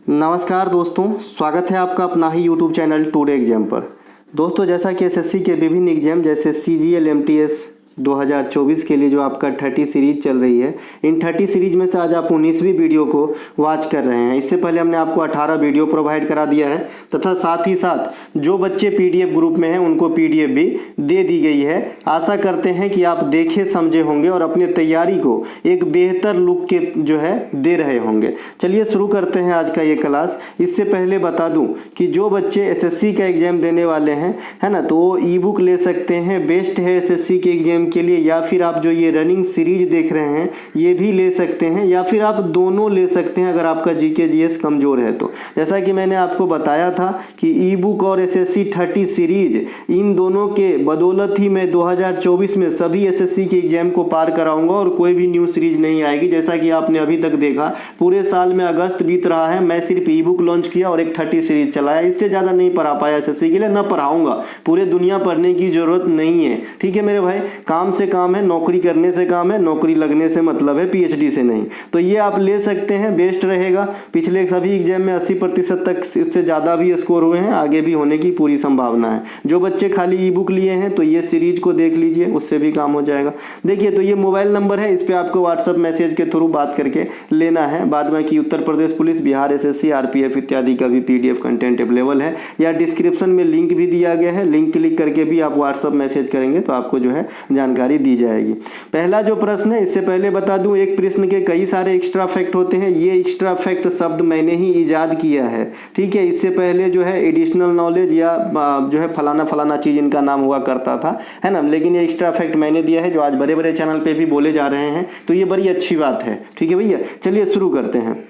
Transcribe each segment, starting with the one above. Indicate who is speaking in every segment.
Speaker 1: नमस्कार दोस्तों, स्वागत है आपका अपना ही यूट्यूब चैनल टुडे एग्जाम पर। दोस्तों, जैसा कि एसएससी के विभिन्न एग्जाम जैसे सीजीएल एमटीएस 2024 के लिए जो आपका 30 सीरीज चल रही है, इन 30 सीरीज में से आज आप 19वीं वीडियो को वॉच कर रहे हैं। इससे पहले हमने आपको 18 वीडियो प्रोवाइड करा दिया है तथा साथ ही साथ जो बच्चे पीडीएफ ग्रुप में हैं उनको पीडीएफ भी दे दी गई है। आशा करते हैं कि आप देखे समझे होंगे और अपनी तैयारी को एक बेहतर लुक के जो है दे रहे होंगे। चलिए शुरू करते हैं आज का ये क्लास। इससे पहले बता दूं कि जो बच्चे एसएससी का एग्जाम देने वाले हैं, है ना, तो वो ई बुक ले सकते हैं। बेस्ट है एसएससी के एग्जाम के लिए, या फिर आप जो ये रनिंग सीरीज देख रहे हैं ये भी ले सकते हैं, या फिर आप दोनों ले सकते हैं अगर आपका जीके जीएस कमज़ोर है तो। जैसा कि मैंने आपको बताया था कि ई बुक और एसएससी 30 सीरीज इन दोनों के बदौलत ही मैं 2024 में सभी एसएससी के एग्जाम को पार कराऊंगा और कोई भी न्यू सीरीज नहीं आएगी। जैसा कि आपने अभी तक देखा, पूरे साल में अगस्त बीत रहा है, मैं सिर्फ ई बुक लॉन्च किया और एक 30 सीरीज चलाया। इससे ज़्यादा नहीं पढ़ा पाया एसएससी के लिए, न पढ़ाऊंगा। पूरे दुनिया पढ़ने की जरूरत नहीं है, ठीक है मेरे भाई। काम से काम है, नौकरी करने से काम है, नौकरी लगने से मतलब है, पीएचडी से नहीं। तो ये आप ले सकते हैं, बेस्ट रहेगा। पिछले सभी एग्जाम में 80% तक इससे ज़्यादा भी स्कोर हुए हैं, आगे भी होने की पूरी संभावना है। जो बच्चे खाली ई बुक लिए हैं तो ये सीरीज को देख लीजिए, उससे भी काम हो जाएगा। देखिए, तो ये मोबाइल नंबर है, इस पर आपको व्हाट्सअप मैसेज के थ्रू बात करके लेना है। बाद में कि Uttar Pradesh police, Bihar SSC, RPF इत्यादि का भी पीडीएफ कंटेंट अवेलेबल है, या डिस्क्रिप्शन में लिंक भी दिया गया है। लिंक क्लिक करके भी आप व्हाट्सअप मैसेज करेंगे तो आपको जो है जानकारी दी जाएगी। पहला जो प्रश्न है, इससे पहले बता दूं, एक प्रश्न के कई सारे एक्स्ट्रा फैक्ट होते हैं। ये एक्स्ट्रा फैक्ट शब्द मैंने ही इजाद किया है, ठीक है। इससे पहले जो है एडिशनल नॉलेज या जो है फलाना फलाना चीज इनका नाम हुआ करता था, है ना, लेकिन ये एक्स्ट्रा फैक्ट मैंने दिया है जो आज बड़े बड़े चैनल पे भी बोले जा रहे हैं, तो ये बड़ी अच्छी बात है, ठीक है भैया। चलिए शुरू करते हैं।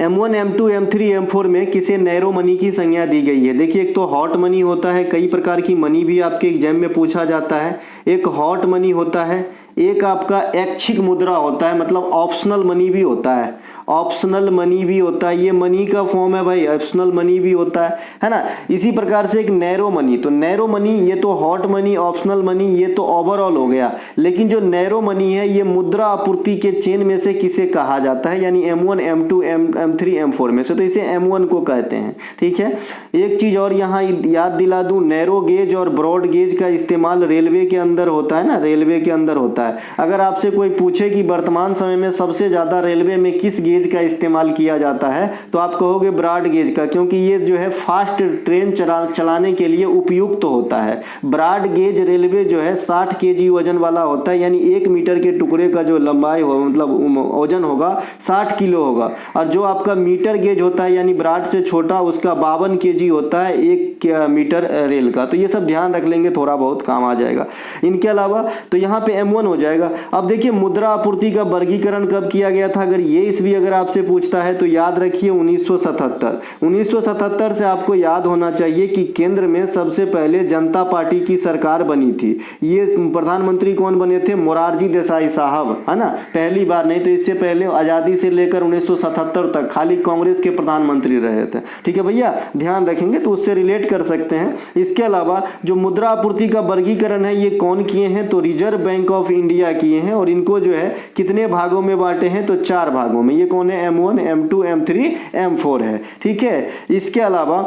Speaker 1: M1, M2, M3, M4 में किसे नैरो मनी की संज्ञा दी गई है? देखिए, एक तो हॉट मनी होता है, कई प्रकार की मनी भी आपके एग्जाम में पूछा जाता है। एक हॉट मनी होता है, एक आपका ऐच्छिक मुद्रा होता है, मतलब ऑप्शनल मनी भी होता है। ऑप्शनल मनी भी होता है, ये मनी का फॉर्म है भाई, ऑप्शनल मनी भी होता है ना। इसी प्रकार से एक नैरो मनी, तो नैरो मनी, ये तो हॉट मनी, ऑप्शनल मनी, ये तो ओवरऑल हो गया। लेकिन जो नैरो मनी है, ये मुद्रा आपूर्ति के चेन में से किसे कहा जाता है, यानी M1, M2, M3, M4 में से, तो इसे M1 को कहते हैं, ठीक है। एक चीज और यहाँ याद दिला दूं, नैरो गेज और ब्रॉड गेज का इस्तेमाल रेलवे के अंदर होता है ना, रेलवे के अंदर होता है। अगर आपसे कोई पूछे कि वर्तमान समय में सबसे ज्यादा रेलवे में किस गेज का इस्तेमाल किया जाता है, तो आप कहोगे ब्रॉड गेज का, क्योंकि ये जो है फास्ट ट्रेन चलाने के लिए उपयुक्त होता है। ब्रॉड गेज रेलवे जो है 60 केजी वजन वाला होता है, यानी 1 मीटर के टुकड़े का जो लंबाई हो, मतलब वजन होगा 60 किलो होगा। और जो आपका मीटर गेज होता है, यानी ब्रॉड से छोटा, उसका 52 केजी होता है 1 मीटर रेल का। तो ये सब ध्यान रख लेंगे, थोड़ा बहुत काम आ जाएगा। इनके अलावा तो यहाँ पे M1 हो जाएगा। अब देखिए, मुद्रा आपूर्ति का वर्गीकरण कब किया गया था, अगर ये ईस्वी अगर आपसे पूछता है तो याद रखिए 1977। 1977 से आपको याद होना चाहिए कि केंद्र में सबसे पहले जनता पार्टी की सरकार बनी थी। ये प्रधानमंत्री कौन बने थे? मोरारजी देसाई साहब, है ना, पहली बार। नहीं तो इससे पहले आजादी से लेकर 1977 तक खाली कांग्रेस के प्रधानमंत्री रहे थे, ठीक है भैया, ध्यान रखेंगे तो उससे रिलेट कर सकते हैं। इसके अलावा जो मुद्रा आपूर्ति का वर्गीकरण है, ये कौन किए हैं? तो रिजर्व बैंक ऑफ इंडिया किए हैं, और इनको जो है कितने भागों में बांटे हैं? तो 4 भागों में। ये कौन है? M1, M2, M3, M4 है, ठीक है। इसके अलावा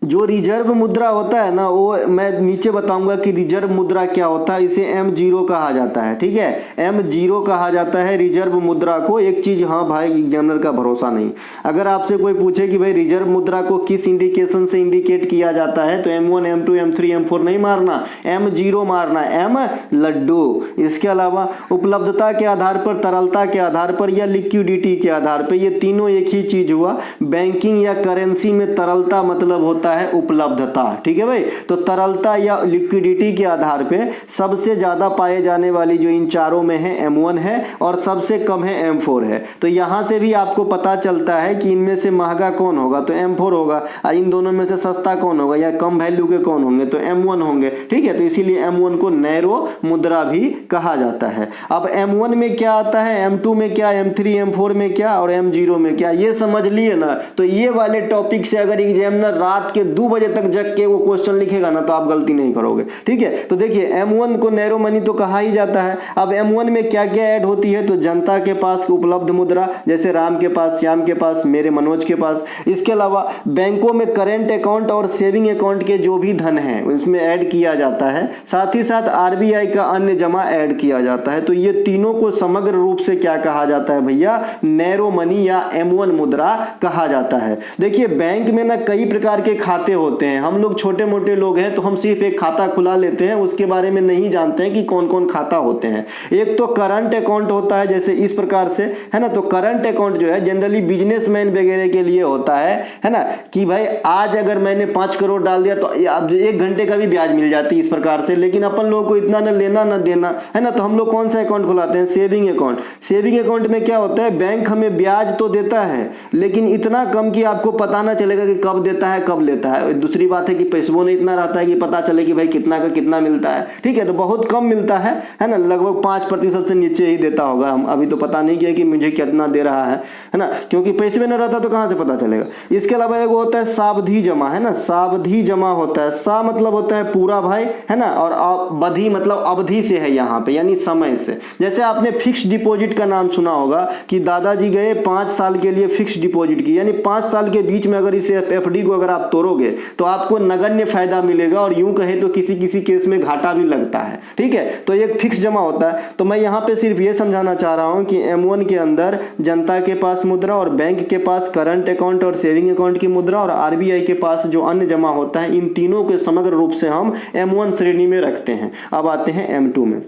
Speaker 1: जो रिजर्व मुद्रा होता है ना, वो मैं नीचे बताऊंगा कि रिजर्व मुद्रा क्या होता है। इसे M0 कहा जाता है, ठीक है, M0 कहा जाता है रिजर्व मुद्रा को। एक चीज, हाँ भाई, एग्जामिनर का भरोसा नहीं। अगर आपसे कोई पूछे कि भाई रिजर्व मुद्रा को किस इंडिकेशन से इंडिकेट किया जाता है, तो M1, M2, M3, M4 नहीं मारना, M0 मारना, M लड्डू। इसके अलावा उपलब्धता के आधार पर, तरलता के आधार पर, या लिक्विडिटी के आधार पर, ये तीनों एक ही चीज हुआ। बैंकिंग या करेंसी में तरलता मतलब होता है उपलब्धता, ठीक है भाई। तो तरलता या लिक्विडिटी के आधार पे सबसे ज्यादा पाए जाने वाली जो इन चारों में है M1 है, और सबसे कम है M4 है। तो यहां से भी आपको पता चलता है कि इनमें से महंगा कौन होगा, तो M4 होगा, और इन दोनों में से सस्ता कौन होगा या कम वैल्यू के कौन होंगे, तो M1 होंगे, ठीक है। तो इसीलिए M1 को नैरो मुद्रा भी कहा जाता है। अब M1 में क्या आता है, M2 में क्या, M3, M4 में क्या, और M0 में क्या, ये समझ लिए ना। तो ये वाले टॉपिक से अगर एग्जामिनर रात के 2 बजे तक जग के वो क्वेश्चन लिखेगा ना तो आप गलती नहीं करोगे, ठीक है। तो देखिए M1 को नैरो मनी तो कहा ही जाता है। अब M1 में क्या क्या ऐड होती है, तो जनता के पास उपलब्ध मुद्रा, जैसे राम के पास, श्याम के पास, मेरे मनोज के पास। इसके अलावा बैंकों में करेंट अकाउंट और सेविंग अकाउंट के जो भी धन है उसमें ऐड किया जाता है। साथ ही साथ RBI का अन्य जमा ऐड किया जाता है। तो ये तीनों को समग्र रूप से क्या कहा जाता है भैया, नैरो मनी या M1 मुद्रा कहा जाता है। देखिए बैंक में ना कई प्रकार के खाते होते हैं। हम लोग छोटे मोटे लोग हैं तो हम सिर्फ एक खाता खुला लेते हैं, उसके बारे में नहीं जानते हैं कि कौन कौन खाता होते हैं। एक तो करंट अकाउंट होता है, जैसे इस प्रकार से, है ना। तो करंट अकाउंट जो है जनरली बिजनेसमैन वगैरह के लिए होता है ना, कि भाई आज अगर मैंने 5 करोड़ डाल दिया तो अब 1 घंटे का भी ब्याज मिल जाती है इस प्रकार से। लेकिन अपन लोगों को इतना न लेना न देना, है ना। तो हम लोग कौन सा अकाउंट खुलाते हैं, सेविंग अकाउंट। सेविंग अकाउंट में क्या होता है, बैंक हमें ब्याज तो देता है लेकिन इतना कम कि आपको पता ना चलेगा कि कब देता है कब लेता है। दूसरी बात है कि पैसों नहीं इतना रहता है कि पता चले कि भाई कितना का कितना मिलता है, ठीक है। तो बहुत कम मिलता है ना, लगभग 5% से नीचे ही देता होगा। हम अभी तो पता नहीं किया कि मुझे कितना दे रहा है ना, क्योंकि पैसे में न रहता तो कहां से पता चलेगा। इसके अलावा एक होता है सावधि जमा, है ना। सावधि जमा होता है, सा मतलब होता है पूरा भाई, है ना, और बधी मतलब अवधि से है यहाँ पे, यानी समय से। जैसे आपने फिक्स डिपॉजिट का नाम सुना होगा कि दादाजी गए 5 साल के लिए फिक्स डिपॉजिट की, यानी 5 साल के बीच में अगर इस FD को अगर आप तोड़ोगे तो आपको नगण्य फायदा मिलेगा, और यूं कहे तो किसी किसी केस में घाटा भी लगता है, ठीक है। तो एक फिक्स जमा होता है। तो मैं यहाँ पे सिर्फ ये समझाना चाह रहा हूँ कि M1 के अंदर जनता के पास मुद्रा और बैंक के पास करंट अकाउंट और सेविंग अकाउंट की मुद्रा और RBI के पास जो अन्य जमा होता है, इन तीनों के समग्र रूप से हम M1 श्रेणी में रखते हैं। अब आते हैं M2 में।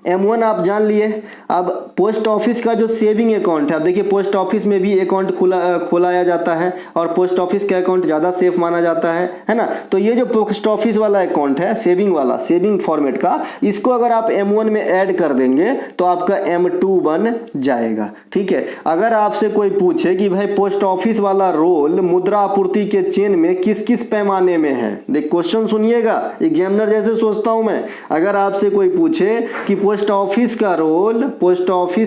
Speaker 1: M1 आप जान लिए। अब पोस्ट ऑफिस का जो सेविंग अकाउंट है, अब देखिए पोस्ट ऑफिस में भी अकाउंट खुलाया जाता है और पोस्ट ऑफिस का अकाउंट ज़्यादा सेफ माना जाता है ना। तो ये जो पोस्ट ऑफिस वाला अकाउंट है, सेविंग वाला, सेविंग फॉर्मेट का, इसको अगर आप M1 में ऐड कर देंगे तो आपका M2 बन जाएगा, ठीक है। अगर आपसे कोई पूछे कि भाई पोस्ट ऑफिस वाला रोल मुद्रा आपूर्ति के चेन में किस किस पैमाने में है, देख क्वेश्चन सुनिएगा, एग्जामिनर जैसे सोचता हूं मैं। अगर आपसे कोई पूछे कि पोस्ट ऑफिस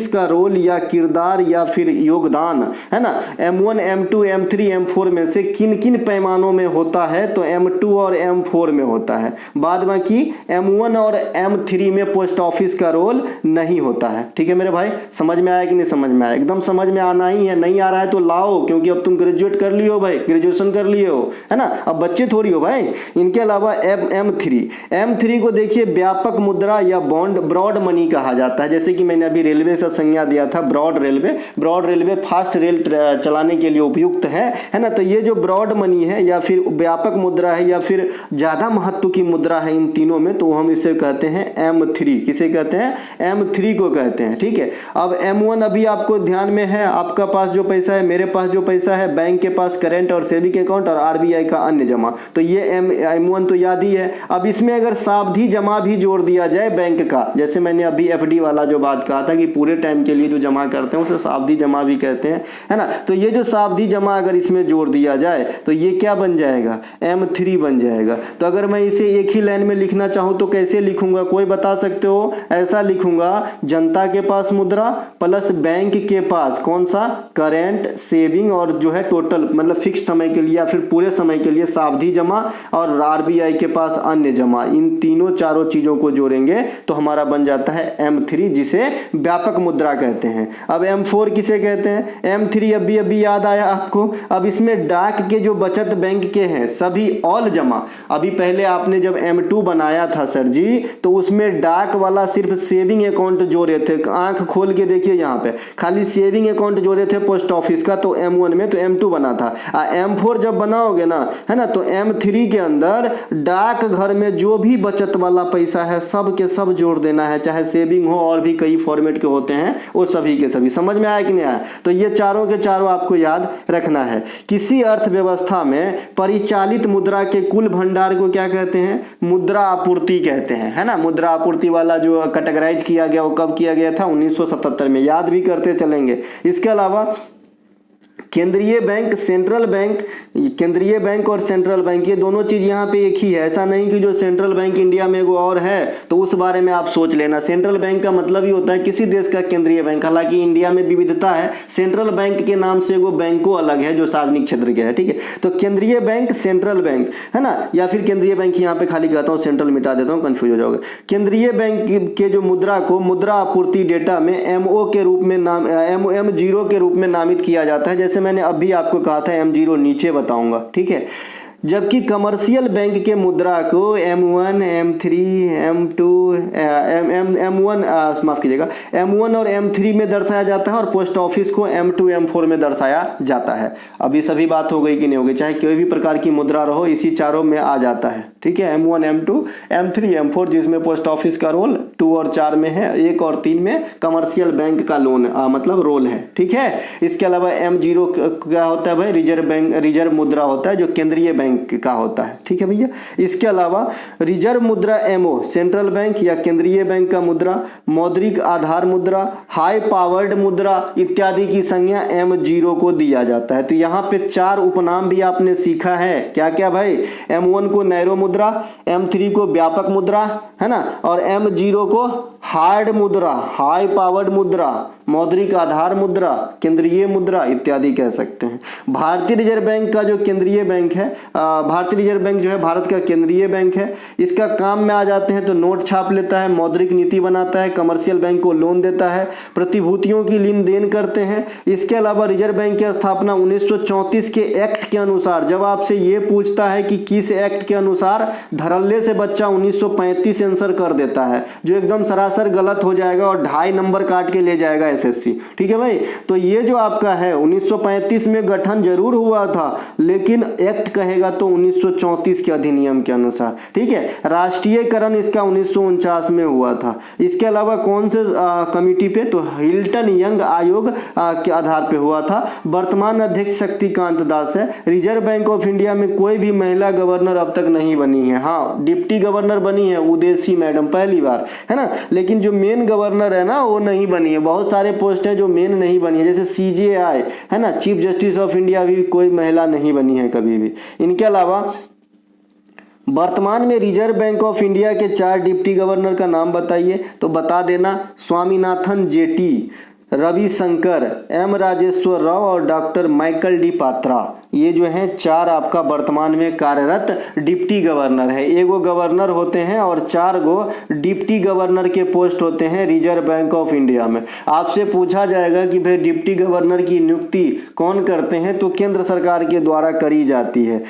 Speaker 1: का रोल या किरदार या फिर योगदान, है ना, M1 M2 M3 M4 में से किन किन पैमानों में होता है, तो M2 और M4 में होता है। बाद बाकी M1 और M3 में पोस्ट ऑफिस का रोल नहीं होता है, ठीक है मेरे भाई। समझ में आया कि नहीं समझ में आया? एकदम समझ में आना ही है, नहीं आ रहा है तो लाओ, क्योंकि अब तुम ग्रेजुएट कर लिए हो भाई, ग्रेजुएशन कर लिए हो, है ना, अब बच्चे थोड़ी हो भाई। इनके अलावा M3 को देखिए व्यापक मुद्रा या बॉन्ड, ब्रॉड मनी कहा जाता है। जैसे कि मैंने अभी रेलवे से संज्ञा दिया था, ब्रॉड रेलवे फास्ट रेल चलाने के लिए उपयुक्त है ना। तो ये जो ब्रॉड मनी है या फिर व्यापक मुद्रा है या फिर ज्यादा महत्व की मुद्रा है, इन तीनों में, तो हम इसे कहते हैं M3। किसे कहते हैं? M3 को कहते हैं, ठीक है। अब M1 अभी आपको ध्यान में है, आपका पास जो पैसा है, मेरे पास जो पैसा है, बैंक के पास करेंट और सेविंग अकाउंट और RBI का अन्य जमा, तो ये M1 तो याद ही है। अब इसमें अगर सावधि जमा भी जोड़ दिया जाए बैंक का, जैसे मैंने अभी FD वाला जो बात कहा था कि पूरे टाइम के लिए जो जमा करते हैं उसे सावधि जमा भी कहते हैं, है ना। तो ये जो सावधि जमा अगर इसमें जोड़ दिया जाए तो ये क्या बन जाएगा? M3 बन जाएगा। तो अगर मैं इसे एक ही लाइन में लिखना चाहूं तो कैसे लिखूंगा, कोई बता सकते हो? ऐसा लिखूंगा, जनता के पास मुद्रा प्लस बैंक के पास कौन सा? करेंट, सेविंग और जो है टोटल मतलब फिक्स समय के लिए या फिर पूरे समय के लिए सावधि जमा, और RBI के पास अन्य जमा। इन तीनों चारों चीजों को जोड़ेंगे तो हमारा बन जाता है M3, जिसे व्यापक मुद्रा कहते हैं। अब M4 किसे कहते हैं? M3 अभी याद आया आपको। अब इसमें डाक के जो बचत बैंक के हैं सभी ऑल जमा। अभी पहले आपने जब M2 बनाया था सर जी, तो उसमें डाक वाला सिर्फ सेविंग अकाउंट जोड़े थे। आंख खोल के देखिए, यहाँ पे खाली सेविंग अकाउंट जोड़े थे पोस्ट ऑफिस का, तो M1 में, तो M2 बना था। M4 जब बनाओगे ना, है ना, तो M3 के अंदर डाक घर में जो भी बचत वाला पैसा है सब के सब जोड़ देना है, चाहे सेविंग हो और भी कई फॉर्मेट के होते हैं वो सभी के सभी। समझ में आया कि नहीं आया? तो ये चारों के चारों आपको याद रखना है। किसी अर्थव्यवस्था में परिचालित मुद्रा के कुल भंडार को क्या कहते हैं? मुद्रा आपूर्ति कहते हैं, है ना। मुद्रा आपूर्ति वाला जो कैटेगराइज किया गया वो कब किया गया था? 1977 में। याद भी करते चलेंगे। इसके अलावा केंद्रीय बैंक, सेंट्रल बैंक, केंद्रीय बैंक और सेंट्रल बैंक ये दोनों चीज़ यहाँ पे एक ही है। ऐसा नहीं कि जो सेंट्रल बैंक इंडिया में एगो और है तो उस बारे में आप सोच लेना। सेंट्रल बैंक का मतलब ही होता है किसी देश का केंद्रीय बैंक। हालांकि इंडिया में विविधता है, सेंट्रल बैंक के नाम से एगो बैंकों अलग है जो सार्वजनिक क्षेत्र के है, ठीक है। तो केंद्रीय बैंक, सेंट्रल बैंक, है ना, या फिर केंद्रीय बैंक यहाँ पे खाली कहता हूँ, सेंट्रल मिटा देता हूँ, कंफ्यूज हो जाओगे। केंद्रीय बैंक के जो मुद्रा को मुद्रा आपूर्ति डेटा में MO के रूप में नाम M0 के रूप में नामित किया जाता है। जैसे मैंने अभी आपको कहा था M0 नीचे बताऊंगा, ठीक है। जबकि कमर्शियल बैंक के मुद्रा को M1, M3, M2, M1 माफ कीजिएगा, M1 और M3 में दर्शाया जाता है और पोस्ट ऑफिस को M2, M4 में दर्शाया जाता है। अभी सभी बात हो गई कि नहीं हो गई, चाहे कोई भी प्रकार की मुद्रा रहो इसी चारों में आ जाता है, ठीक है। M1, M2, M3, M4 जिसमें पोस्ट ऑफिस का रोल 2 और 4 में है, 1 और 3 में कमर्शियल बैंक का लोन मतलब रोल है, ठीक है। इसके अलावा M0 क्या होता है भाई, रिजर्व बैंक, रिजर्व मुद्रा होता है जो केंद्रीय बैंक का होता है, ठीक है भैया। इसके अलावा रिजर्व मुद्रा MO सेंट्रल बैंक या केंद्रीय बैंक का मुद्रा, मौद्रिक आधार मुद्रा, हाई पावर्ड मुद्रा इत्यादि की संज्ञा M0 को दिया जाता है। तो यहाँ पे 4 उपनाम भी आपने सीखा है, क्या क्या भाई, M1 को नैरो मुद्रा, M3 को व्यापक मुद्रा, है ना, और M0 को हार्ड मुद्रा, हाई पावर्ड मुद्रा, मौद्रिक आधार मुद्रा, केंद्रीय मुद्रा इत्यादि कह सकते हैं। भारतीय रिजर्व बैंक का जो केंद्रीय बैंक है, भारतीय रिजर्व बैंक जो है भारत का केंद्रीय बैंक है। इसका काम में आ जाते हैं तो नोट छाप लेता है, मौद्रिक नीति बनाता है, कमर्शियल बैंक को लोन देता है, प्रतिभूतियों की लेन देन करते हैं। इसके अलावा रिजर्व बैंक की स्थापना 1934 के एक्ट के अनुसार, जब आपसे ये पूछता है कि किस एक्ट के अनुसार, धड़ल्ले से बच्चा 1935 आंसर कर देता है, जो एकदम सरासर गलत हो जाएगा और 2.5 नंबर काट के ले जाएगा SSC, ठीक है भाई। तो ये जो आपका है 1935 में गठन जरूर हुआ था, लेकिन एक्ट कहेगा तो 1934 के अधिनियम के अनुसार, ठीक है। राष्ट्रीयकरण इसका 1949 में हुआ था। इसके अलावा कौन से कमिटी पे, तो हिल्टन यंग आयोग के आधार पे हुआ था। वर्तमान अध्यक्ष शक्तिकांत दास है। रिजर्व बैंक ऑफ इंडिया में कोई भी महिला गवर्नर अब तक नहीं बनी है। हाँ, डिप्टी गवर्नर बनी है उदेसी मैडम पहली बार, है ना, लेकिन जो मेन गवर्नर है ना वो नहीं बनी है। बहुत सारे पोस्ट है जो मेन नहीं बनी है, जैसे CJI है ना, चीफ जस्टिस ऑफ इंडिया भी कोई महिला नहीं बनी है कभी भी। इनके अलावा वर्तमान में रिजर्व बैंक ऑफ इंडिया के 4 डिप्टी गवर्नर का नाम बताइए, तो बता देना, स्वामीनाथन JT, रविशंकर, M राजेश्वर राव और डॉक्टर माइकल डी पात्रा। ये जो हैं 4 आपका वर्तमान में कार्यरत डिप्टी गवर्नर है। एगो गवर्नर होते हैं और 4 गो डिप्टी गवर्नर के पोस्ट होते हैं रिजर्व बैंक ऑफ इंडिया में। आपसे पूछा जाएगा कि भाई डिप्टी गवर्नर की नियुक्ति कौन करते हैं, तो केंद्र सरकार के द्वारा करी जाती है।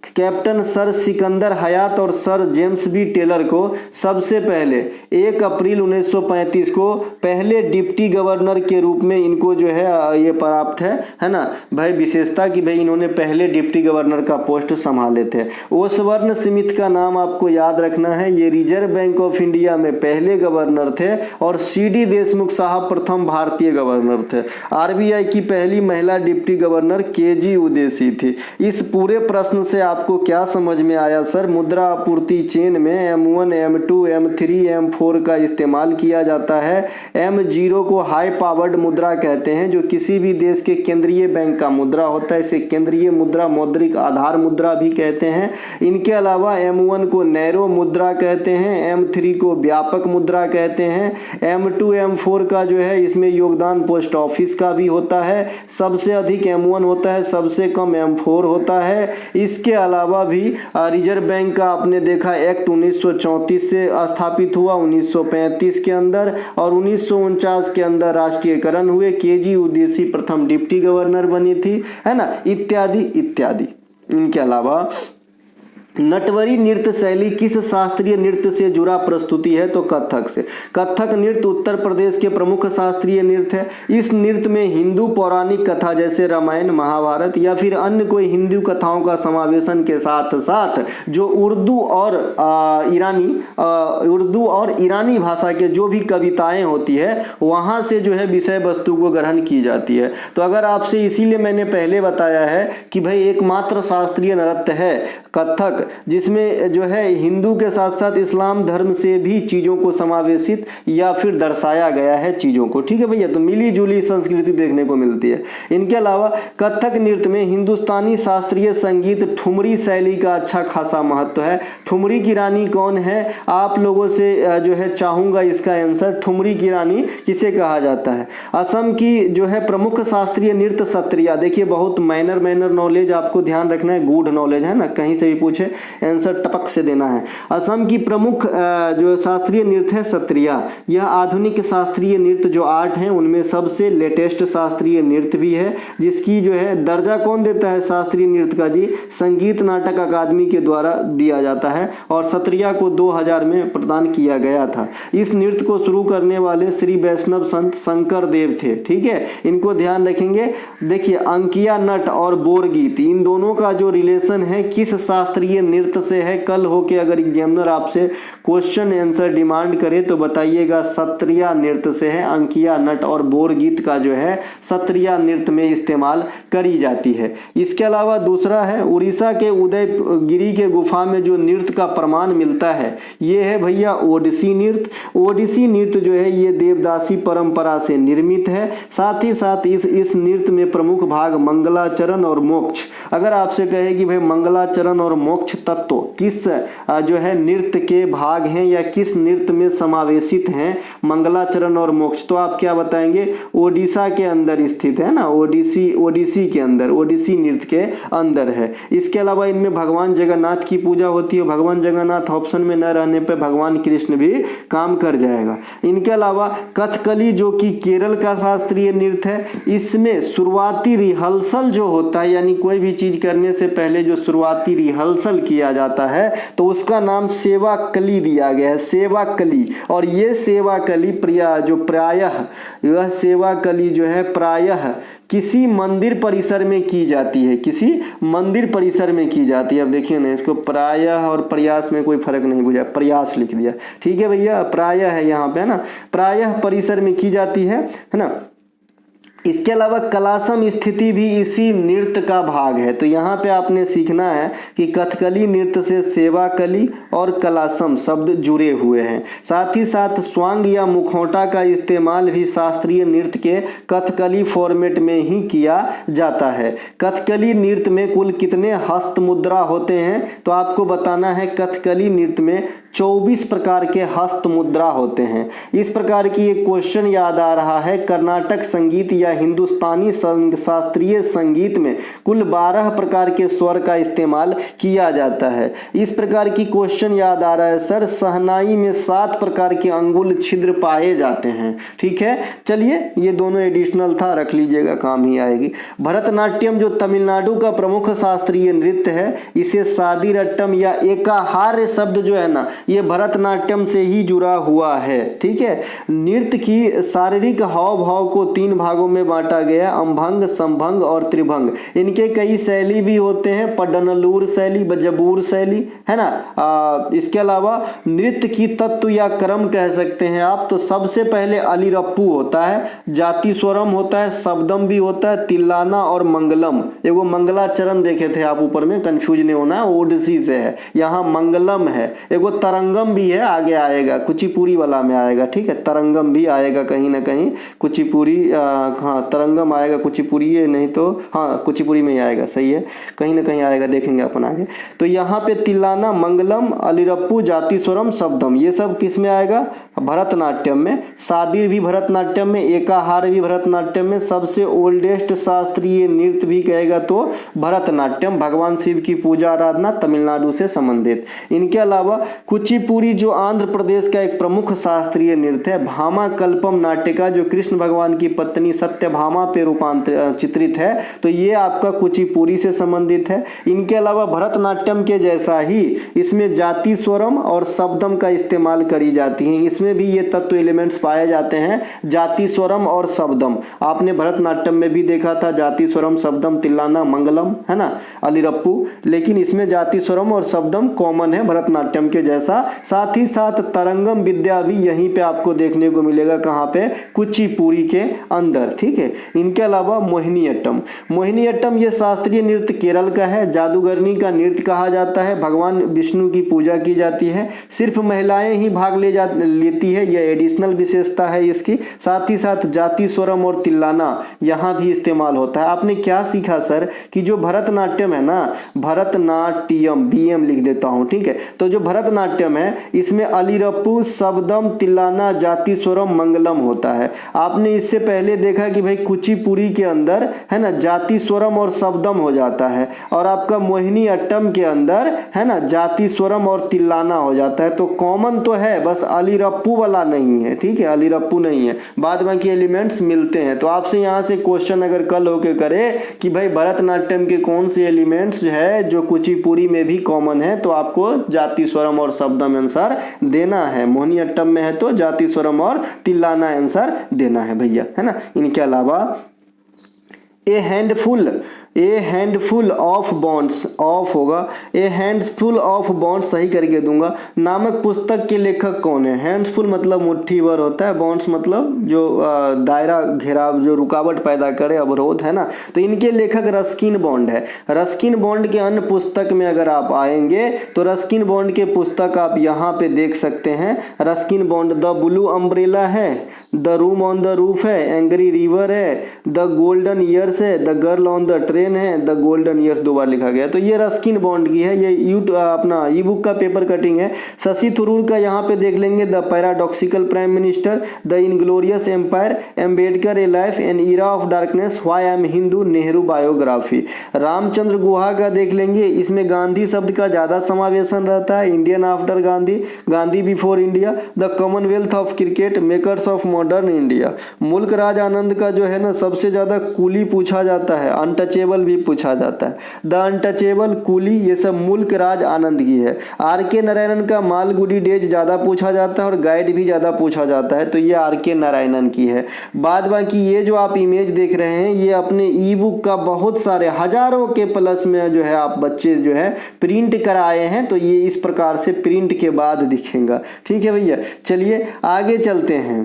Speaker 1: कैप्टन सर सिकंदर हयात और सर जेम्स बी टेलर को सबसे पहले 1 अप्रैल 1935 को पहले डिप्टी गवर्नर के रूप में इनको जो है ये प्राप्त है ना भाई, विशेषता कि भाई इन्होंने पहले डिप्टी गवर्नर का पोस्ट संभाले थे। ओसबर्न स्मिथ का नाम आपको याद रखना है, ये रिजर्व बैंक ऑफ इंडिया में पहले गवर्नर थे और CD देशमुख साहब प्रथम भारतीय गवर्नर थे। RBI की पहली महिला डिप्टी गवर्नर KG उदेसी थी। इस पूरे प्रश्न से आपको क्या समझ में आया सर? मुद्रा आपूर्ति चेन में M1, M2, M3, M4 का इस्तेमाल किया जाता है। M0 को हाई पावर्ड मुद्रा कहते हैं, जो किसी भी देश के केंद्रीय बैंक का मुद्रा होता है। इसे केंद्रीय मुद्रा, मौद्रिक आधार मुद्रा भी कहते हैं। इनके अलावा M1 को नैरो मुद्रा कहते हैं, M3 को व्यापक मुद्रा कहते हैं। M2, M4 का जो है इसमें योगदान पोस्ट ऑफिस का भी होता है। सबसे अधिक M1 होता है, सबसे कम M4 होता है। इसके अलावा भी रिजर्व बैंक का आपने देखा एक्ट 1934 से स्थापित हुआ, 1935 के अंदर, और 1949 के अंदर राष्ट्रीयकरण हुए। KG उदेसी प्रथम डिप्टी गवर्नर बनी थी, है ना, इत्यादि इत्यादि। इनके अलावा नटवरी नृत्य शैली किस शास्त्रीय नृत्य से जुड़ा प्रस्तुति है? तो कथक से। कथक नृत्य उत्तर प्रदेश के प्रमुख शास्त्रीय नृत्य है। इस नृत्य में हिंदू पौराणिक कथा जैसे रामायण, महाभारत या फिर अन्य कोई हिंदू कथाओं का समावेशन के साथ साथ जो उर्दू और ईरानी भाषा के जो भी कविताएं होती है वहाँ से जो है विषय वस्तु को ग्रहण की जाती है। तो अगर आपसे, इसीलिए मैंने पहले बताया है कि भाई एकमात्र शास्त्रीय नृत्य है कथक, जिसमें जो है हिंदू के साथ साथ इस्लाम धर्म से भी चीज़ों को समावेशित या फिर दर्शाया गया है चीज़ों को। ठीक है भैया, तो मिली जुली संस्कृति देखने को मिलती है। इनके अलावा कथक नृत्य में हिंदुस्तानी शास्त्रीय संगीत ठुमरी शैली का अच्छा खासा महत्व है। ठुमरी की रानी कौन है, आप लोगों से जो है चाहूँगा इसका आंसर। ठुमरी की रानी किसे कहा जाता है? असम की जो है प्रमुख शास्त्रीय नृत्य सत्रिया। देखिए बहुत माइनर नॉलेज आपको ध्यान रखना है, गूढ़ नॉलेज है ना, कहीं से भी पूछे आंसर टपक से देना है। असम की प्रमुख जो शास्त्रीय नृत्य है सत्रिया। यह आधुनिक शास्त्रीय नृत्य जो आर्ट हैं उनमें सबसे लेटेस्ट शास्त्रीय नृत्य भी है, जिसकी जो है दर्जा कौन देता है शास्त्रीय नृत्य का जी? संगीत नाटक अकादमी के द्वारा दिया जाता है और सत्रिया को 2000 में प्रदान किया गया था। इस नृत्य को शुरू करने वाले श्री वैष्णव संत शंकर देव थे। ठीक है, इनको ध्यान रखेंगे। देखिए अंकिया नट और बोरगीत, इन दोनों का जो रिलेशन है किस शास्त्रीय नृत्य से है? कल होके अगर एग्जामिनर आपसे क्वेश्चन आंसर डिमांड करे तो बताइएगा सत्रिया नृत्य से है। अंकिया नट और बोरगीत का जो है सत्रिया नृत्य में इस्तेमाल करी जाती है। इसके अलावा दूसरा है उड़ीसा के उदयगिरी के गुफा में जो नृत्य का प्रमाण मिलता है ये है भैया ओडिसी नृत्य। ओडिसी नृत्य जो है ये देवदासी परंपरा से निर्मित है। साथ ही साथ इस नृत्य में प्रमुख भाग मंगलाचरण और मोक्ष। अगर आपसे कहे कि भाई मंगलाचरण और मोक्ष तत्व किस जो है नृत्य के भाग हैं या किस नृत्य में समावेशित हैं मंगलाचरण और मोक्ष, तो आप क्या बताएंगे? ओडिशा के अंदर स्थित है ना, ओडिसी के अंदर, ओडिसी नृत्य के अंदर है। इसके अलावा इनमें भगवान जगन्नाथ की पूजा होती है। भगवान जगन्नाथ ऑप्शन में न रहने पर भगवान कृष्ण भी काम कर जाएगा। इनके अलावा कथकली जो कि केरल का शास्त्रीय नृत्य है, इसमें शुरुआती रिहर्सल जो होता है, यानी कोई भी चीज करने से पहले जो शुरुआती रिहर्सल किया जाता है तो उसका नाम सेवा कली दिया गया है, सेवा कली। और ये सेवा कली यह सेवा कली जो है प्रायः किसी मंदिर परिसर में की जाती है, किसी मंदिर परिसर में की जाती है। अब देखिए ना, इसको प्रायः और प्रयास में कोई फर्क नहीं बुझा, प्रयास लिख दिया। ठीक है भैया, प्रायः है यहाँ पे, है ना, प्रायः परिसर में की जाती है ना। इसके अलावा कलासम स्थिति भी इसी नृत्य का भाग है। तो यहाँ पे आपने सीखना है कि कथकली नृत्य से सेवा कली और कलासम शब्द जुड़े हुए हैं। साथ ही साथ स्वांग या मुखौटा का इस्तेमाल भी शास्त्रीय नृत्य के कथकली फॉर्मेट में ही किया जाता है। कथकली नृत्य में कुल कितने हस्त मुद्रा होते हैं? तो आपको बताना है कथकली नृत्य में 24 प्रकार के हस्त मुद्रा होते हैं। इस प्रकार की एक क्वेश्चन याद आ रहा है, कर्नाटक संगीत या हिंदुस्तानी शास्त्रीय संगीत में कुल 12 प्रकार के स्वर का इस्तेमाल किया जाता है। इस प्रकार की क्वेश्चन याद आ रहा है सर, शहनाई में 7 प्रकार के अंगुल छिद्र पाए जाते हैं। ठीक है, चलिए ये दोनों एडिशनल था, रख लीजिएगा, काम ही आएगी। भरतनाट्यम जो तमिलनाडु का प्रमुख शास्त्रीय नृत्य है, इसे सादीरट्टम या एकाहार्य शब्द जो है ना, ये भरतनाट्यम से ही जुड़ा हुआ है। ठीक है, नृत्य की शारीरिक हाव भाव को 3 भागों में बांटा गया, अम्भंग, संभंग और त्रिभंग। इनके कई शैली भी होते हैं, पडनलूर शैली, बजबूर शैली, है ना। इसके अलावा नृत्य की तत्व या क्रम कह सकते हैं आप। तो सबसे पहले अलीरप्पू होता है, जाति स्वरम होता है, शब्दम भी होता है, तिल्लाना और मंगलम। एगो मंगलाचरण देखे थे आप ऊपर में, कंफ्यूज नहीं होना, ओडिसी से है, यहाँ मंगलम है। एगो तरंगम भी है, आगे आएगा, कुचिपुड़ी वाला में आएगा। ठीक है, तरंगम भी आएगा कहीं ना कहीं, कुचिपुड़ी, हाँ तरंगम आएगा, कुचिपुड़ी नहीं तो हाँ कुचिपुड़ी में ही आएगा, सही है, कहीं ना कहीं आएगा, देखेंगे अपन आगे। तो यहाँ पे तिल्लाना, मंगलम, अलीरप्पू, जाति स्वरम, शब्दम, ये सब किस में आएगा? भरतनाट्यम में। सादीर भी भरतनाट्यम में, एकाहार भी भरतनाट्यम में। सबसे ओल्डेस्ट शास्त्रीय नृत्य भी कहेगा तो भरतनाट्यम, भगवान शिव की पूजा आराधना, तमिलनाडु से संबंधित। इनके अलावा कुचिपुड़ी जो आंध्र प्रदेश का एक प्रमुख शास्त्रीय नृत्य है। भामा कल्पम नाटिका जो कृष्ण भगवान की पत्नी सत्यभामा पे चित्रित है, तो ये आपका कुचिपुड़ी से संबंधित है। इनके अलावा भरतनाट्यम के जैसा ही इसमें जाति स्वरम और शब्दम का इस्तेमाल करी जाती है। इसमें भी ये तत्व एलिमेंट्स पाए जाते हैं, जाति स्वरम और शब्दम। आपने भरतनाट्यम में भी देखा था जाति स्वरम, शब्दम, तिल्लाना, मंगलम, है ना, अलीरप्पू, लेकिन इसमें जाति स्वरम और शब्दम कॉमन है भरतनाट्यम के जैसा जैसा। साथ ही साथ तरंगम विद्या भी यहीं पे आपको देखने को मिलेगा, कहाँ पे, कुचिपुड़ी के अंदर, ठीक है। इनके अलावा मोहिनीअट्टम, मोहिनीअट्टम ये शास्त्रीय नृत्य केरल का है, जादूगरनी का नृत्य कहा जाता है, भगवान विष्णु की पूजा की जाती है, सिर्फ महिलाएं ही भाग लेती है, यह एडिशनल विशेषता है इसकी। साथ ही साथ जाति स्वरम और तिल्लाना यहाँ भी इस्तेमाल होता है। आपने क्या सीखा सर कि जो भरतनाट्यम है ना, भरतनाट्यम, बीएम लिख देता हूँ, ठीक है। तो जो भरतनाट्यम है इसमें अलिरप्पू, शब्दम, तिल्लाना, जाति स्वरम, मंगलम होता है। आपने इससे पहले देखा कि भाई कुचिपुड़ी के अंदर है ना जाति स्वरम और शब्दम हो जाता है, और आपका मोहिनीअट्टम के अंदर है ना जाति स्वरम और तिल्लाना हो जाता है। तो कॉमन तो है, बस अलिरप्पू वाला नहीं है, ठीक है, अलिरप्पू नहीं है, बाद बाकी एलिमेंट्स मिलते हैं। तो आपसे यहाँ से क्वेश्चन अगर कल होके करे कि भाई भरतनाट्यम के कौन से एलिमेंट्स है जो कुचिपुड़ी में भी कॉमन है, तो आपको जाति स्वरम और शब्दम आंसर देना है। मोहिनीअट्टम में है तो जाति स्वरम और तिल्लाना आंसर देना है भैया, है ना। इनके अलावा ए हैंडफुल ऑफ बॉन्ड्स, ऑफ होगा, ए हैंडफुल ऑफ बॉन्ड्स सही करके दूंगा, नामक पुस्तक के लेखक कौन है। हैंडफुल मतलब मुट्ठी भर होता है, बॉन्ड्स मतलब जो दायरा घेराव, जो रुकावट पैदा करे, अवरोध, है ना। तो इनके लेखक रस्किन बॉन्ड है। रस्किन बॉन्ड के अन्य पुस्तक में अगर आप आएंगे तो रस्किन बॉन्ड के पुस्तक आप यहाँ पे देख सकते हैं। Ruskin Bond the blue umbrella है, the room on the roof है, एंग्री रिवर है, द गोल्डन ईयर्स है, the girl on the train है, द गोल्डन ईयर्स 2 बार लिखा गया। तो ये रस्किन बॉन्ड की है, ये अपना ई बुक का पेपर कटिंग है। शशि थरूर का यहाँ पे देख लेंगे, the paradoxical prime minister, the inglorious empire, Ambedkar a life an era of darkness, why I am Hindu, Nehru biography. Ramachandra Guha का देख लेंगे, इसमें गांधी शब्द का ज्यादा समावेशन रहता है, Indian after Gandhi, Gandhi before India, the Commonwealth of cricket, makers of modern India. मुल्क राज आनंद का जो है ना सबसे ज्यादा कूली पूछा जाता है, अनटचेबल भी पूछा जाता है, द अनटचेबल, कूली, ये सब मुल्क राज आनंद की है। आर के नारायणन का मालगुडी डेज ज्यादा पूछा जाता है और गाइड भी ज्यादा पूछा जाता है, तो ये आर के नारायणन की है। बाद बाकी ये जो आप इमेज देख रहे हैं ये अपने ई बुक का बहुत सारे हजारों के प्लस में जो है आप बच्चे जो है प्रिंट कराए हैं, तो ये इस प्रकार से प्रिंट के बाद दिखेगा, ठीक है भैया। चलिए आगे चलते हैं।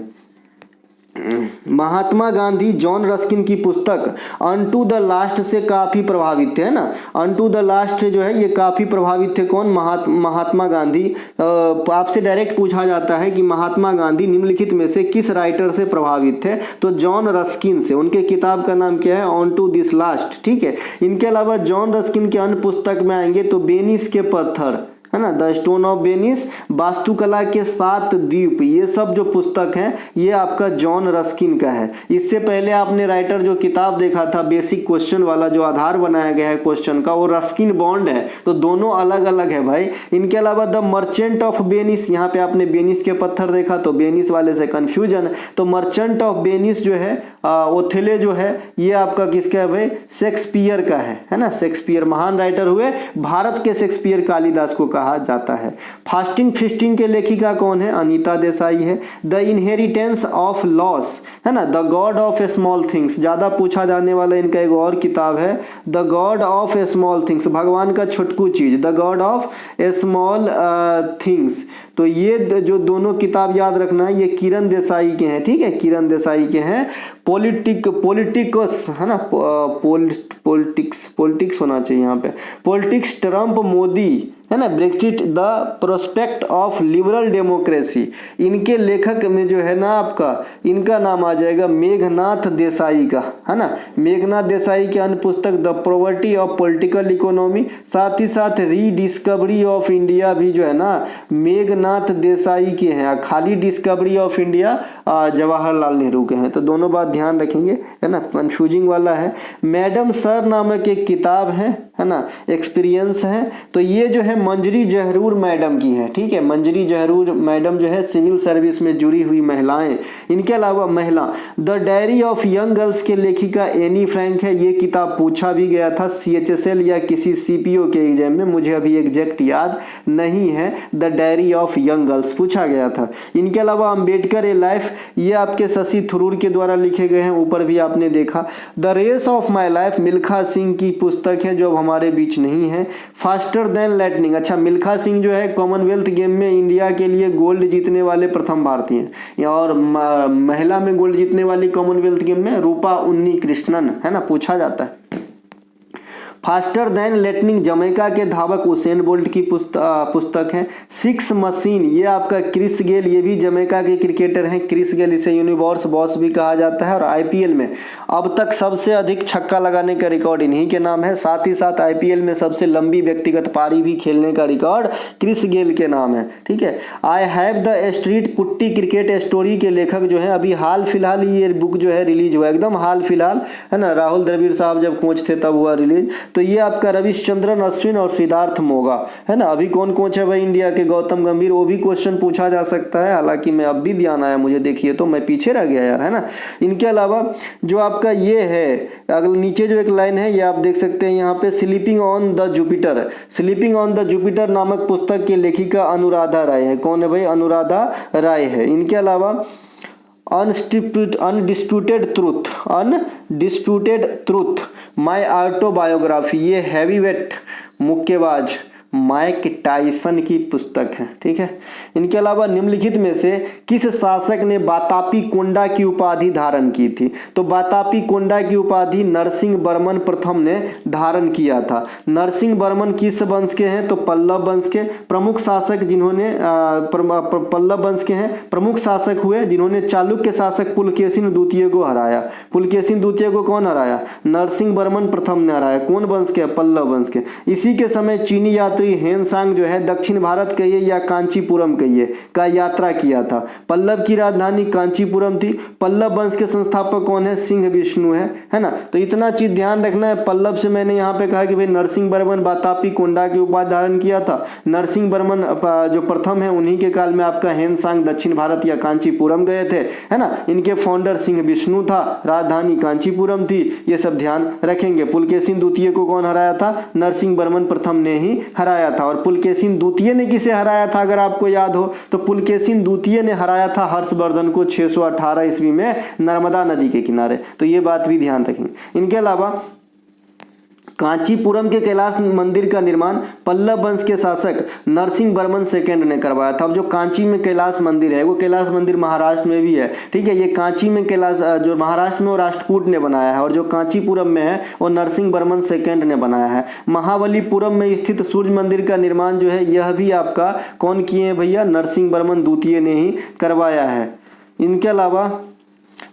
Speaker 1: महात्मा गांधी जॉन रस्किन की पुस्तक अनटू द लास्ट से काफी प्रभावित थे, है ना। अनटू द लास्ट जो है ये काफी प्रभावित थे कौन, महात्मा गांधी। आपसे डायरेक्ट पूछा जाता है कि महात्मा गांधी निम्नलिखित में से किस राइटर से प्रभावित थे, तो जॉन रस्किन से। उनके किताब का नाम क्या है, ऑन टू दिस लास्ट, ठीक है। इनके अलावा जॉन रस्किन के अन्य पुस्तक में आएंगे तो वेनिस के पत्थर, है ना, द स्टोन ऑफ वेनिस, वास्तुकला के 7 द्वीप, ये सब जो पुस्तक है ये आपका जॉन रस्किन का है। इससे पहले आपने राइटर जो किताब देखा था बेसिक क्वेश्चन वाला, जो आधार बनाया गया है क्वेश्चन का, वो रस्किन बॉन्ड है, तो दोनों अलग अलग है भाई। इनके अलावा द मर्चेंट ऑफ वेनिस, यहाँ पे आपने वेनिस के पत्थर देखा तो वेनिस वाले से कंफ्यूजन, तो मर्चेंट ऑफ वेनिस जो है ओथेले जो है ये आपका किसका है भाई, शेक्सपियर का है ना। शेक्सपियर महान राइटर हुए, भारत के शेक्सपियर कालिदास को कहा जाता है। फास्टिंग फिस्टिंग के लेखिका कौन है, अनीता देसाई है। द इनहेरिटेंस ऑफ लॉस, है ना, the God of small things, ज्यादा पूछा जाने वाला इनका एक और किताब है, the God of small things, भगवान का छुटकू चीज, the God of small things. तो ये जो दोनों किताब याद रखना है, ये किरण देसाई के हैं, ठीक है, किरण देसाई के हैं। पॉलिटिक्स, है ना, पॉलिटिक्स होना चाहिए यहाँ पे, पॉलिटिक्स, ट्रम्प, मोदी, है ना, Brexit, the prospect of liberal democracy. इनके लेखक में जो है ना आपका, इनका नाम आ जाएगा मेघनाथ देसाई का, है ना। मेघनाथ देसाई के अन्य पुस्तक the poverty of political economy, साथ ही साथ रीडिस्कवरी ऑफ इंडिया भी जो है ना मेघनाथ देसाई के हैं। खाली discovery of India Jawaharlal Nehru के हैं, तो दोनों बात ध्यान रखेंगे, है ना, कंफ्यूजिंग वाला है। मैडम सर नामक एक किताब है ना, एक्सपीरियंस है, तो ये जो है मंजरी जहरूर मैडम की है, ठीक है। मंजरी जहरूर मैडम जो है सिविल सर्विस में जुड़ी हुई महिलाएं। इनके अलावा महिला the diary of young girls के लेखिका एनी फ्रैंक है। ये किताब पूछा भी गया था CHSL या किसी CPO के एग्जाम में, मुझे अभी एग्जैक्ट याद नहीं है। The diary of young girls पूछा गया था। इनके अलावा अम्बेडकर ए लाइफ ये आपके शशि थरूर के द्वारा लिखे गए हैं, ऊपर भी आपने देखा। The race of my life Milkha Singh की पुस्तक है जो अब हमारे बीच नहीं है। फास्टर देन लाइटनिंग, अच्छा मिल्खा सिंह जो है कॉमनवेल्थ गेम में इंडिया के लिए गोल्ड जीतने वाले प्रथम भारतीय हैं। और महिला में गोल्ड जीतने वाली कॉमनवेल्थ गेम में रूपा उन्नी कृष्णन है ना, पूछा जाता है। फास्टर देन लाइटनिंग जमैका के धावक उसेन बोल्ट की पुस्तक है। सिक्स मशीन, ये आपका क्रिस गेल, ये भी जमैका के क्रिकेटर हैं। क्रिस गेल, इसे यूनिवर्स बॉस भी कहा जाता है और आईपीएल में अब तक सबसे अधिक छक्का लगाने का रिकॉर्ड इन्हीं के नाम है। साथ ही साथ आईपीएल में सबसे लंबी व्यक्तिगत पारी भी खेलने का रिकॉर्ड क्रिस गेल के नाम है। ठीक है। आई हैव द स्ट्रीट कुट्टी क्रिकेट स्टोरी के लेखक जो है, अभी हाल फिलहाल ये बुक जो है रिलीज हुआ, एकदम हाल फिलहाल है ना, राहुल द्रविड़ साहब जब कोच थे तब हुआ रिलीज। तो ये आपका रविचंद्रन अश्विन और सिद्धार्थ मोगा है ना। अभी कौन कोच है भाई इंडिया के? गौतम गंभीर, वो भी क्वेश्चन पूछा जा सकता है, हालांकि मैं अब भी ध्यान आया मुझे, देखिए तो मैं पीछे रह गया यार है ना। इनके अलावा जो आपका ये है अगले नीचे जो एक लाइन है ये आप देख सकते हैं यहाँ पे, sleeping on the Jupiter. Sleeping on the Jupiter नामक पुस्तक की लेखिका अनुराधा राय है। कौन है भाई? अनुराधा राय है। इनके अलावा अनडिस्प्यूटेड ट्रूथ माई ऑटोबायोग्राफी, ये हैवीवेट मुक्केबाज माइक टाइसन की पुस्तक है। ठीक है। इनके अलावा निम्नलिखित में से किस शासक ने बातापी कोंडा की उपाधि धारण की थी? तो बातापी कोंडा की उपाधि नरसिंह वर्मन प्रथम ने धारण किया था। नरसिंह वर्मन किस वंश के हैं? तो पल्लव वंश के। प्रमुख शासक जिन्होंने पल्लव वंश के हैं, प्रमुख शासक हुए जिन्होंने चालुक्य शासक पुलकेशिन द्वितीय को हराया। पुलकेशिन द्वितीय को कौन हराया? नरसिंह वर्मन प्रथम ने हराया। कौन वंश के? पल्लव वंश के। इसी के समय चीनी हेनसांग जो है दक्षिण भारत कहिए या कांचीपुरम कहिए का यात्रा किया था। पल्लव की राजधानी कांचीपुरम थी। पल्लव वंश के संस्थापक कौन है? सिंह विष्णु है ना। तो इतना चीज ध्यान रखना है। पल्लव से मैंने यहाँ पे कहा कि भाई नरसिंह वर्मन बातापी कोंडा की उपाधि धारण किया था। नरसिंह वर्मन जो प्रथम है उन्हीं के काल में आपका हेनसांग दक्षिण भारत या कांचीपुरम गए थे है ना। इनके फाउंडर सिंह विष्णु था, राजधानी कांचीपुरम थी। ये सब ध्यान रखेंगे। पुलकेशिन द्वितीय को कौन हराया था? नरसिंह वर्मन प्रथम ने ही हराया था। और पुलकेशिन द्वितीय ने किसे हराया था अगर आपको याद हो? तो पुलकेशिन द्वितीय ने हराया था हर्षवर्धन को 618 ईस्वी में नर्मदा नदी के किनारे। तो ये बात भी ध्यान रखेंगे। इनके अलावा कांचीपुरम के कैलाश मंदिर का निर्माण पल्लव वंश के शासक नरसिंह वर्मन सेकेंड ने करवाया था। अब जो कांची में कैलाश मंदिर है वो कैलाश मंदिर महाराष्ट्र में भी है। ठीक है। ये कांची में कैलाश जो महाराष्ट्र में वो राष्ट्रकूट ने बनाया है और जो कांचीपुरम में है वो नरसिंह वर्मन सेकेंड ने बनाया है। महाबलीपुरम में स्थित सूर्य मंदिर का निर्माण जो है यह भी आपका कौन किए हैं भैया? नरसिंह वर्मन द्वितीय ने ही करवाया है। इनके अलावा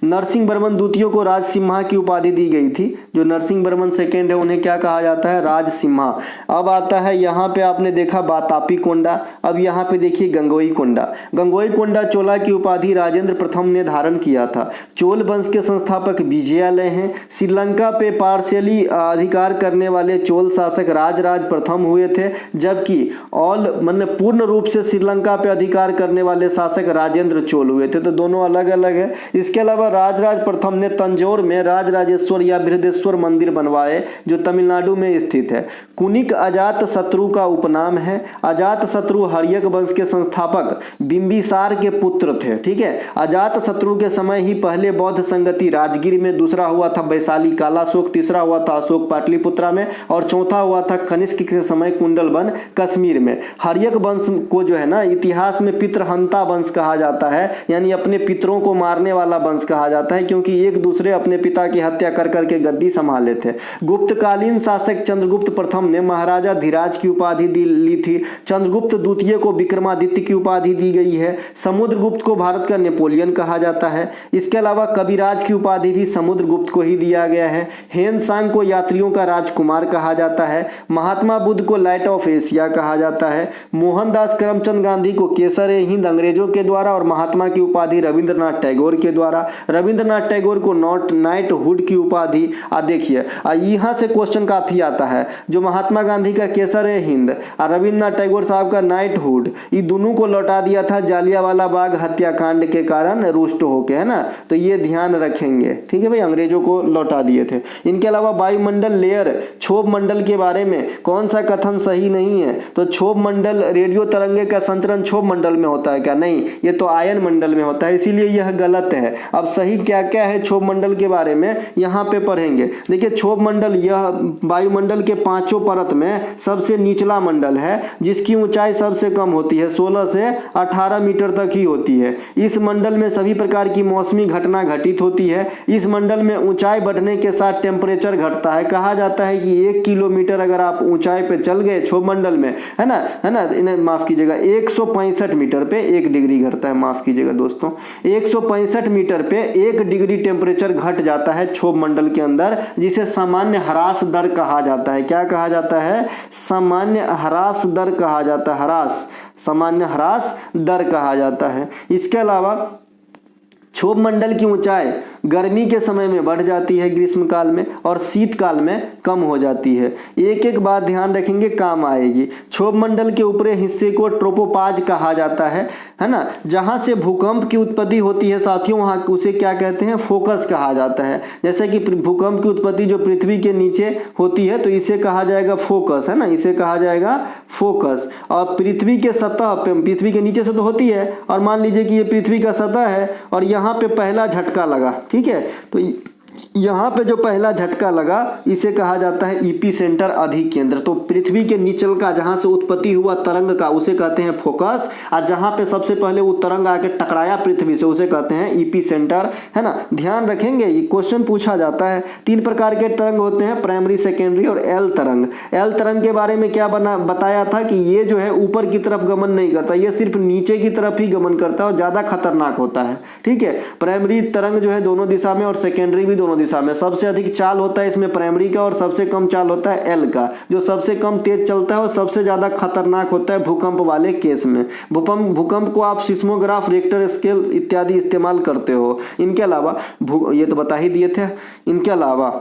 Speaker 1: नरसिंह वर्मन द्वितीय को राजसिम्हा की उपाधि दी गई थी। जो नरसिंह वर्मन सेकेंड है उन्हें क्या कहा जाता है? राजसिम्हा। अब आता है यहाँ पे आपने देखा बातापी कोंडा, अब यहाँ पे देखिए गंगोई कोंडा। गंगोई कोंडा चोला की उपाधि राजेंद्र प्रथम ने धारण किया था। चोल वंश के संस्थापक विजयालय हैं। श्रीलंका पे पार्शियली अधिकार करने वाले चोल शासक राजराज प्रथम हुए थे, जबकि मतलब पूर्ण रूप से श्रीलंका पे अधिकार करने वाले शासक राजेंद्र चोल हुए थे। तो दोनों अलग अलग है। इसके अलावा राजराज प्रथम ने तंजौर में राजराजेश्वर या बृहदेश्वर मंदिर बनवाए जो तमिलनाडु में स्थित है। कुनिक अजात शत्रु का उपनाम है। अजात शत्रु हर्यक वंश के संस्थापक बिंबिसार के पुत्र थे। ठीक है। अजात शत्रु के समय ही पहले बौद्ध संगति राजगीर में, दूसरा हुआ था वैशाली कालाशोक, तीसरा हुआ था अशोक पाटलिपुत्रा में और चौथा हुआ था कनिष्क के समय कुंडलवन कश्मीर में। हर्यक वंश को जो है ना इतिहास में पितृहंता वंश कहा जाता है, यानी अपने पितरों को मारने वाला वंश कहा जाता है, क्योंकि एक दूसरे अपने पिता की हत्या कर करके गद्दी संभाले थे। गुप्तकालीन शासक चंद्रगुप्त प्रथम ने महाराजा धीराज की उपाधि ली थी। चंद्रगुप्त द्वितीय को विक्रमादित्य की उपाधि दी गई है। समुद्रगुप्त को भारत का नेपोलियन कहा जाता है। इसके अलावा कविराज की उपाधि भी समुद्रगुप्त को ही दिया गया है। हेनसांग को यात्रियों का राजकुमार कहा जाता है। महात्मा बुद्ध को लाइट ऑफ एशिया कहा जाता है। मोहनदास करमचंद गांधी को केसर हिंद अंग्रेजों के द्वारा और महात्मा की उपाधि रविंद्रनाथ टैगोर के द्वारा। रविंद्रनाथ टैगोर को नाइट हुड की उपाधि। देखिए यहाँ से क्वेश्चन काफी आता है, जो महात्मा गांधी का केसर हिंद और रविंद्रनाथ टैगोर साहब का नाइट हुड, ये दोनों को लौटा दिया था जालियांवाला बाग हत्याकांड के कारण रुष्ट होके, है ना। तो ये ध्यान रखेंगे, ठीक है भाई, अंग्रेजों को लौटा दिए थे। इनके अलावा वायुमंडल लेयर क्षोभ मंडल के बारे में कौन सा कथन सही नहीं है? तो क्षोभ मंडल रेडियो तरंगे का संचरण क्षोभ मंडल में होता है क्या? नहीं, ये तो आयन मंडल में होता है, इसीलिए यह गलत है। अब सही क्या क्या है क्षोभ मंडल के बारे में यहाँ पे पढ़ेंगे। देखिए क्षोभ मंडल यह वायुमंडल के पांचों परत में सबसे निचला मंडल है, जिसकी ऊंचाई सबसे कम होती है, 16 से 18 मीटर तक ही होती है। इस मंडल में सभी प्रकार की मौसमी घटना घटित होती है। इस मंडल में ऊंचाई बढ़ने के साथ टेम्परेचर घटता है। कहा जाता है कि 1 किलोमीटर अगर आप ऊंचाई पे चल गए क्षोभ मंडल में, है ना, इन्हें माफ कीजिएगा, 165 मीटर पे 1 डिग्री घटता है, माफ कीजिएगा दोस्तों, 165 मीटर पे 1 डिग्री टेम्परेचर घट जाता है क्षोभ मंडल के अंदर, जिसे सामान्य ह्रास दर कहा जाता है। क्या कहा जाता है? सामान्य ह्रास दर कहा जाता है, सामान्य ह्रास दर कहा जाता है। इसके अलावा क्षोभ मंडल की ऊंचाई गर्मी के समय में बढ़ जाती है ग्रीष्मकाल में, और शीतकाल में कम हो जाती है। एक एक बात ध्यान रखेंगे, काम आएगी। क्षोभ मंडल के ऊपरी हिस्से को ट्रोपोपाज कहा जाता है ना, जहां से भूकंप की उत्पत्ति होती है साथियों, वहां उसे क्या कहते हैं? फोकस कहा जाता है। जैसे कि भूकंप की उत्पत्ति जो पृथ्वी के नीचे होती है तो इसे कहा जाएगा फोकस, है ना, इसे कहा जाएगा फोकस। और पृथ्वी के सतह पे, पृथ्वी के नीचे से तो होती है, और मान लीजिए कि ये पृथ्वी का सतह है और यहाँ पे पहला झटका लगा, ठीक है, तो यहाँ पे जो पहला झटका लगा इसे कहा जाता है ईपी सेंटर अधिकेंद्र। तो पृथ्वी के नीचल का जहाँ से उत्पत्ति हुआ तरंग का उसे कहते हैं फोकस, और जहाँ पे सबसे पहले वो तरंग आके टकराया पृथ्वी से उसे कहते हैं ईपी सेंटर, है ना। ध्यान रखेंगे, ये क्वेश्चन पूछा जाता है। 3 प्रकार के तरंग होते हैं, प्राइमरी, सेकेंडरी और एल तरंग। एल तरंग के बारे में क्या बताया था कि ये जो है ऊपर की तरफ गमन नहीं करता, ये सिर्फ नीचे की तरफ ही गमन करता है और ज्यादा खतरनाक होता है, ठीक है। प्राइमरी तरंग जो है दोनों दिशा में, और सेकेंडरी भी दोनों दिशा में। सबसे अधिक चाल होता है इसमें प्राइमरी का, और सबसे कम चाल होता है एल का। जो सबसे कम तेज चलता है और सबसे ज्यादा खतरनाक होता है भूकंप वाले केस में। भूकंप को आप सिस्मोग्राफ, रिक्टर स्केल इत्यादि इस्तेमाल करते हो। इनके अलावा ये तो बता ही दिए थे। इनके अलावा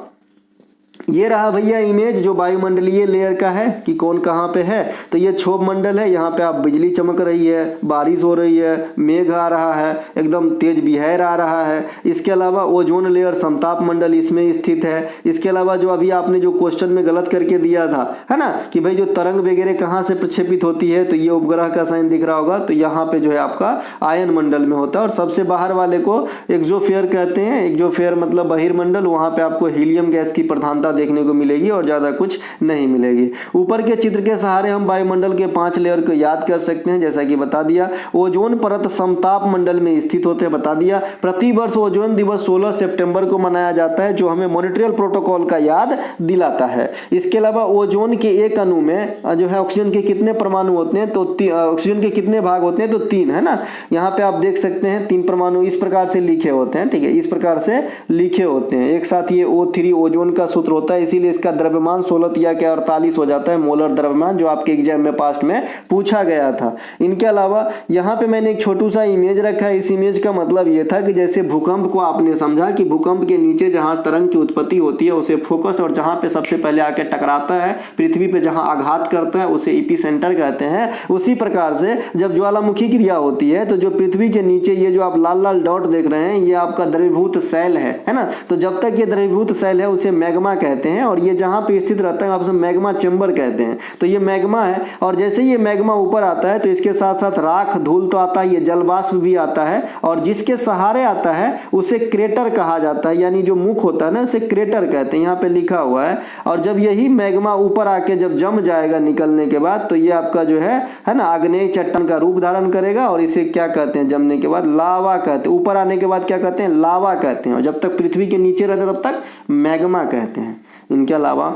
Speaker 1: ये रहा भैया इमेज जो वायुमंडलीय लेयर का है कि कौन कहाँ पे है। तो ये क्षोभ मंडल है, यहाँ पे आप बिजली चमक रही है, बारिश हो रही है, मेघ आ रहा है, एकदम तेज बिहार आ रहा है। इसके अलावा ओजोन लेयर, समताप मंडल इसमें स्थित है। इसके अलावा जो अभी आपने जो क्वेश्चन में गलत करके दिया था, है ना, कि भाई जो तरंग वगैरह कहाँ से प्रक्षेपित होती है, तो ये उपग्रह का साइन दिख रहा होगा, तो यहाँ पे जो है आपका आयन मंडल में होता है। और सबसे बाहर वाले को एक्सोस्फीयर कहते हैं। एक्सोस्फीयर मतलब बहिर्मंडल, वहाँ पे आपको हीलियम गैस की प्रधानता देखने को मिलेगी और ज्यादा कुछ नहीं मिलेगी। ऊपर के चित्र के सहारे हम वायुमंडल के 5 लेयर को याद कर सकते हैं, जैसा कि बता दिया। ओजोन परत समताप मंडल में स्थित होते हैं, बता दिया। प्रति वर्ष ओजोन दिवस 16 सितंबर को मनाया जाता है, जो हमें मॉन्ट्रियल प्रोटोकॉल का याद दिलाता है। इसके अलावा ओजोन के एक अणु में जो है ऑक्सीजन के कितने परमाणु होते हैं, तो ऑक्सीजन के कितने भाग होते हैं, तो 3, है ना। यहाँ पे आप देख सकते हैं 3 परमाणु इस प्रकार से लिखे होते हैं, ठीक है, इस प्रकार से लिखे होते हैं एक साथ। ये O3 ओजोन का सूत्र होता है, इसीलिए इसका द्रव्यमान 16 या 48 हो जाता है, मोलर द्रव्यमान, जो आपके एग्जाम में पास्ट में पूछा गया था। इनके अलावा यहाँ पे मैंने एक छोटू सा इमेज रखा है। इस इमेज का मतलब ये था कि जैसे भूकंप को आपने समझा कि भूकंप के नीचे जहाँ तरंग की उत्पत्ति होती है उसे फोकस, और जहाँ पे सबसे पहले आके टकराता है पृथ्वी पे, जहाँ आघात करता है उसे ईपी सेंटर कहते हैं। उसी प्रकार से जब ज्वालामुखी क्रिया होती है तो जो पृथ्वी के नीचे ये जो आप लाल लाल डॉट देख रहे हैं, ये आपका द्रवीभूत शैल है ना। तो जब तक ये द्रवीभूत शैल है उसे मैग्मा कहते हैं, और ये जहाँ पे स्थित रहता है आप उसे मैग्मा चेंबर कहते हैं। तो ये मैग्मा है, और जैसे ये मैग्मा ऊपर आता है तो इसके साथ साथ राख, धूल तो आता है, ये जलवाष्प भी आता है, और जिसके सहारे आता है उसे क्रेटर कहा जाता है, यानी जो मुख होता है ना उसे क्रेटर कहते हैं, यहाँ पे लिखा हुआ है। और जब यही मैग्मा ऊपर आके जब जम जाएगा निकलने के बाद, तो ये आपका जो है ना आग्नेय चट्टान का रूप धारण करेगा, और इसे क्या कहते हैं जमने के बाद, लावा कहते हैं। ऊपर आने के बाद क्या कहते हैं, लावा कहते हैं, और जब तक पृथ्वी के नीचे रहते तब तक मैग्मा कहते हैं। इनके अलावा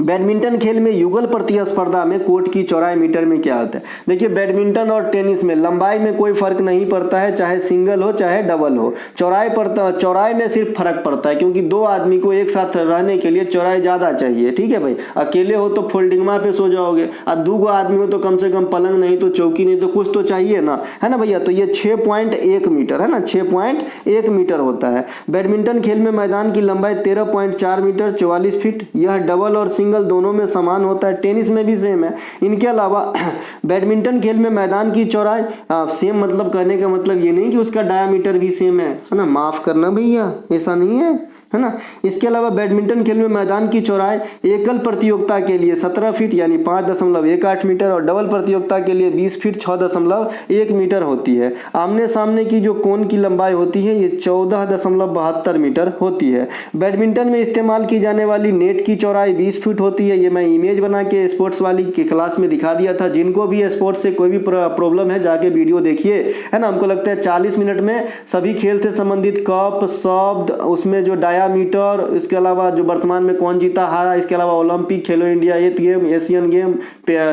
Speaker 1: बैडमिंटन खेल में युगल प्रतिस्पर्धा में कोर्ट की चौड़ाई मीटर में क्या होता है। देखिए बैडमिंटन और टेनिस में लंबाई में कोई फर्क नहीं पड़ता है, चाहे सिंगल हो चाहे डबल हो। चौड़ाई में सिर्फ फर्क पड़ता है, क्योंकि दो आदमी को एक साथ रहने के लिए चौड़ाई ज़्यादा चाहिए। ठीक है भाई, अकेले हो तो फोल्डिंगमा पे सो जाओगे, और दो आदमी हो तो कम से कम पलंग नहीं तो चौकी नहीं तो कुछ तो चाहिए ना, है ना भैया। तो ये 6.1 मीटर है ना, 6.1 मीटर होता है। बैडमिंटन खेल में मैदान की लंबाई 13.4 मीटर 44 फीट। यह डबल और सिंगल दोनों में समान होता है। टेनिस में भी सेम है। इनके अलावा बैडमिंटन खेल में मैदान की चौड़ाई सेम, मतलब कहने का मतलब ये नहीं कि उसका डायामीटर भी सेम है ना, माफ करना भैया, ऐसा नहीं है ना। इसके अलावा बैडमिंटन खेल में मैदान की चौड़ाई एकल प्रतियोगिता के लिए 17 फीट यानी 5.18 मीटर और डबल प्रतियोगिता के लिए 20 फीट 6.1 मीटर होती है। आमने सामने की जो कोण की लंबाई होती है ये 14.72 मीटर होती है। बैडमिंटन में इस्तेमाल की जाने वाली नेट की चौड़ाई 20 फीट होती है। ये मैं इमेज बना के स्पोर्ट्स वाली की क्लास में दिखा दिया था। जिनको भी स्पोर्ट्स से कोई भी प्रॉब्लम है जाके वीडियो देखिए, है ना। हमको लगता है 40 मिनट में सभी खेल से संबंधित कप शब्द, उसमें जो मीटर, इसके अलावा जो वर्तमान में कौन जीता हारा, इसके अलावा ओलंपिक, खेलो इंडिया, एथ गेम, एशियन गेम,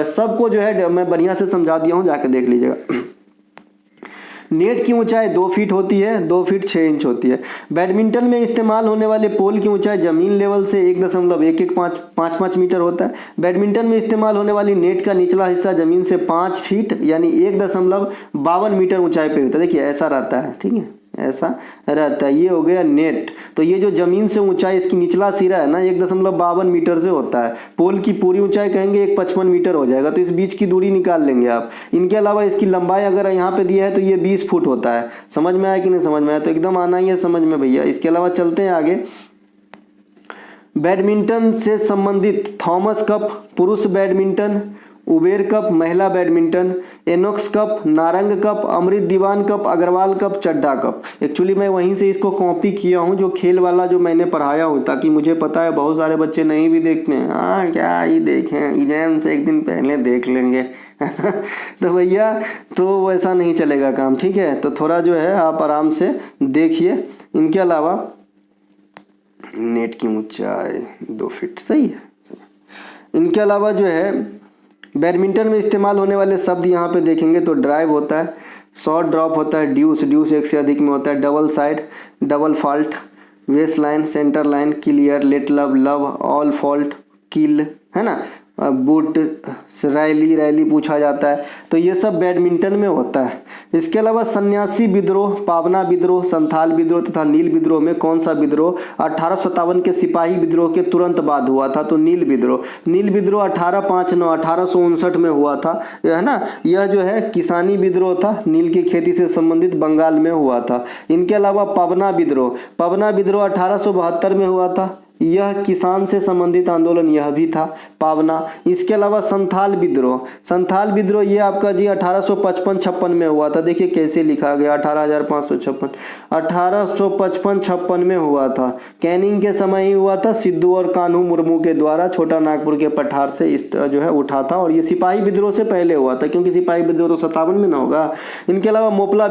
Speaker 1: सबको जो है मैं बढ़िया से समझा दिया हूं, जाके देख लीजिएगा। नेट की ऊंचाई 2 फीट होती है, 2 फीट 6 इंच होती है। बैडमिंटन में इस्तेमाल होने वाले पोल की ऊंचाई जमीन लेवल से 1.115 मीटर होता है। बैडमिंटन में इस्तेमाल होने वाली नेट का निचला हिस्सा जमीन से 5 फीट यानी 1.52 मीटर ऊंचाई पे होता है। देखिए ऐसा रहता है, ठीक है, ऐसा रहता है। ये हो गया नेट। तो ये जो जमीन से ऊंचाई इसकी निचला सिरा है ना 1.52 मीटर से होता है। पोल की पूरी ऊंचाई कहेंगे 1.55 मीटर हो जाएगा, तो इस बीच की दूरी निकाल लेंगे आप। इनके अलावा इसकी लंबाई अगर यहाँ पे दिया है तो ये 20 फुट होता है। समझ में आया कि नहीं समझ में आया, तो एकदम आना ही है समझ में भैया। इसके अलावा चलते हैं आगे। बैडमिंटन से संबंधित थॉमस कप पुरुष बैडमिंटन, उबेर कप महिला बैडमिंटन, एनोक्स कप, नारंग कप, अमृत दीवान कप, अग्रवाल कप, चड्डा कप। एक्चुअली मैं वहीं से इसको कॉपी किया हूँ, जो खेल वाला जो मैंने पढ़ाया हूँ, ताकि मुझे पता है बहुत सारे बच्चे नहीं भी देखते हैं। हाँ क्या ही देखें, एग्जाम से एक दिन पहले देख लेंगे तो भैया तो वैसा नहीं चलेगा काम, ठीक है। तो थोड़ा जो है आप आराम से देखिए। इनके अलावा नेट की ऊंचाई 2 फीट सही है। इनके अलावा जो है बैडमिंटन में इस्तेमाल होने वाले शब्द यहाँ पे देखेंगे तो ड्राइव होता है, शॉर्ट ड्रॉप होता है, ड्यूस एक से अधिक में होता है, double side, double fault, waist line, centre line, clear, let love, all fault, kill, है ना, बूट, रैली पूछा जाता है। तो ये सब बैडमिंटन में होता है। इसके अलावा सन्यासी विद्रोह, पावना विद्रोह, संथाल विद्रोह तथा नील विद्रोह में कौन सा विद्रोह 1857 के सिपाही विद्रोह के तुरंत बाद हुआ था? तो नील विद्रोह 1859 में हुआ था, है ना। यह जो है किसानी विद्रोह था, नील की खेती से संबंधित, बंगाल में हुआ था। इनके अलावा पवना विद्रोह 1872 में हुआ था, यह किसान से संबंधित आंदोलन यह भी था, पावना। इसके अलावा संथाल विद्रोह ये आपका जी 1855-56 में हुआ था। देखिए कैसे लिखा गया, 18,556, 1855-56 में हुआ था। कैनिंग के समय ही हुआ था, सिद्धू और कान्हू मुर्मू के द्वारा छोटा नागपुर के पठार से इस जो है उठा था। और ये सिपाही विद्रोह से पहले हुआ था, क्योंकि सिपाही विद्रोह तो 57 में ना होगा। इनके अलावा मोपला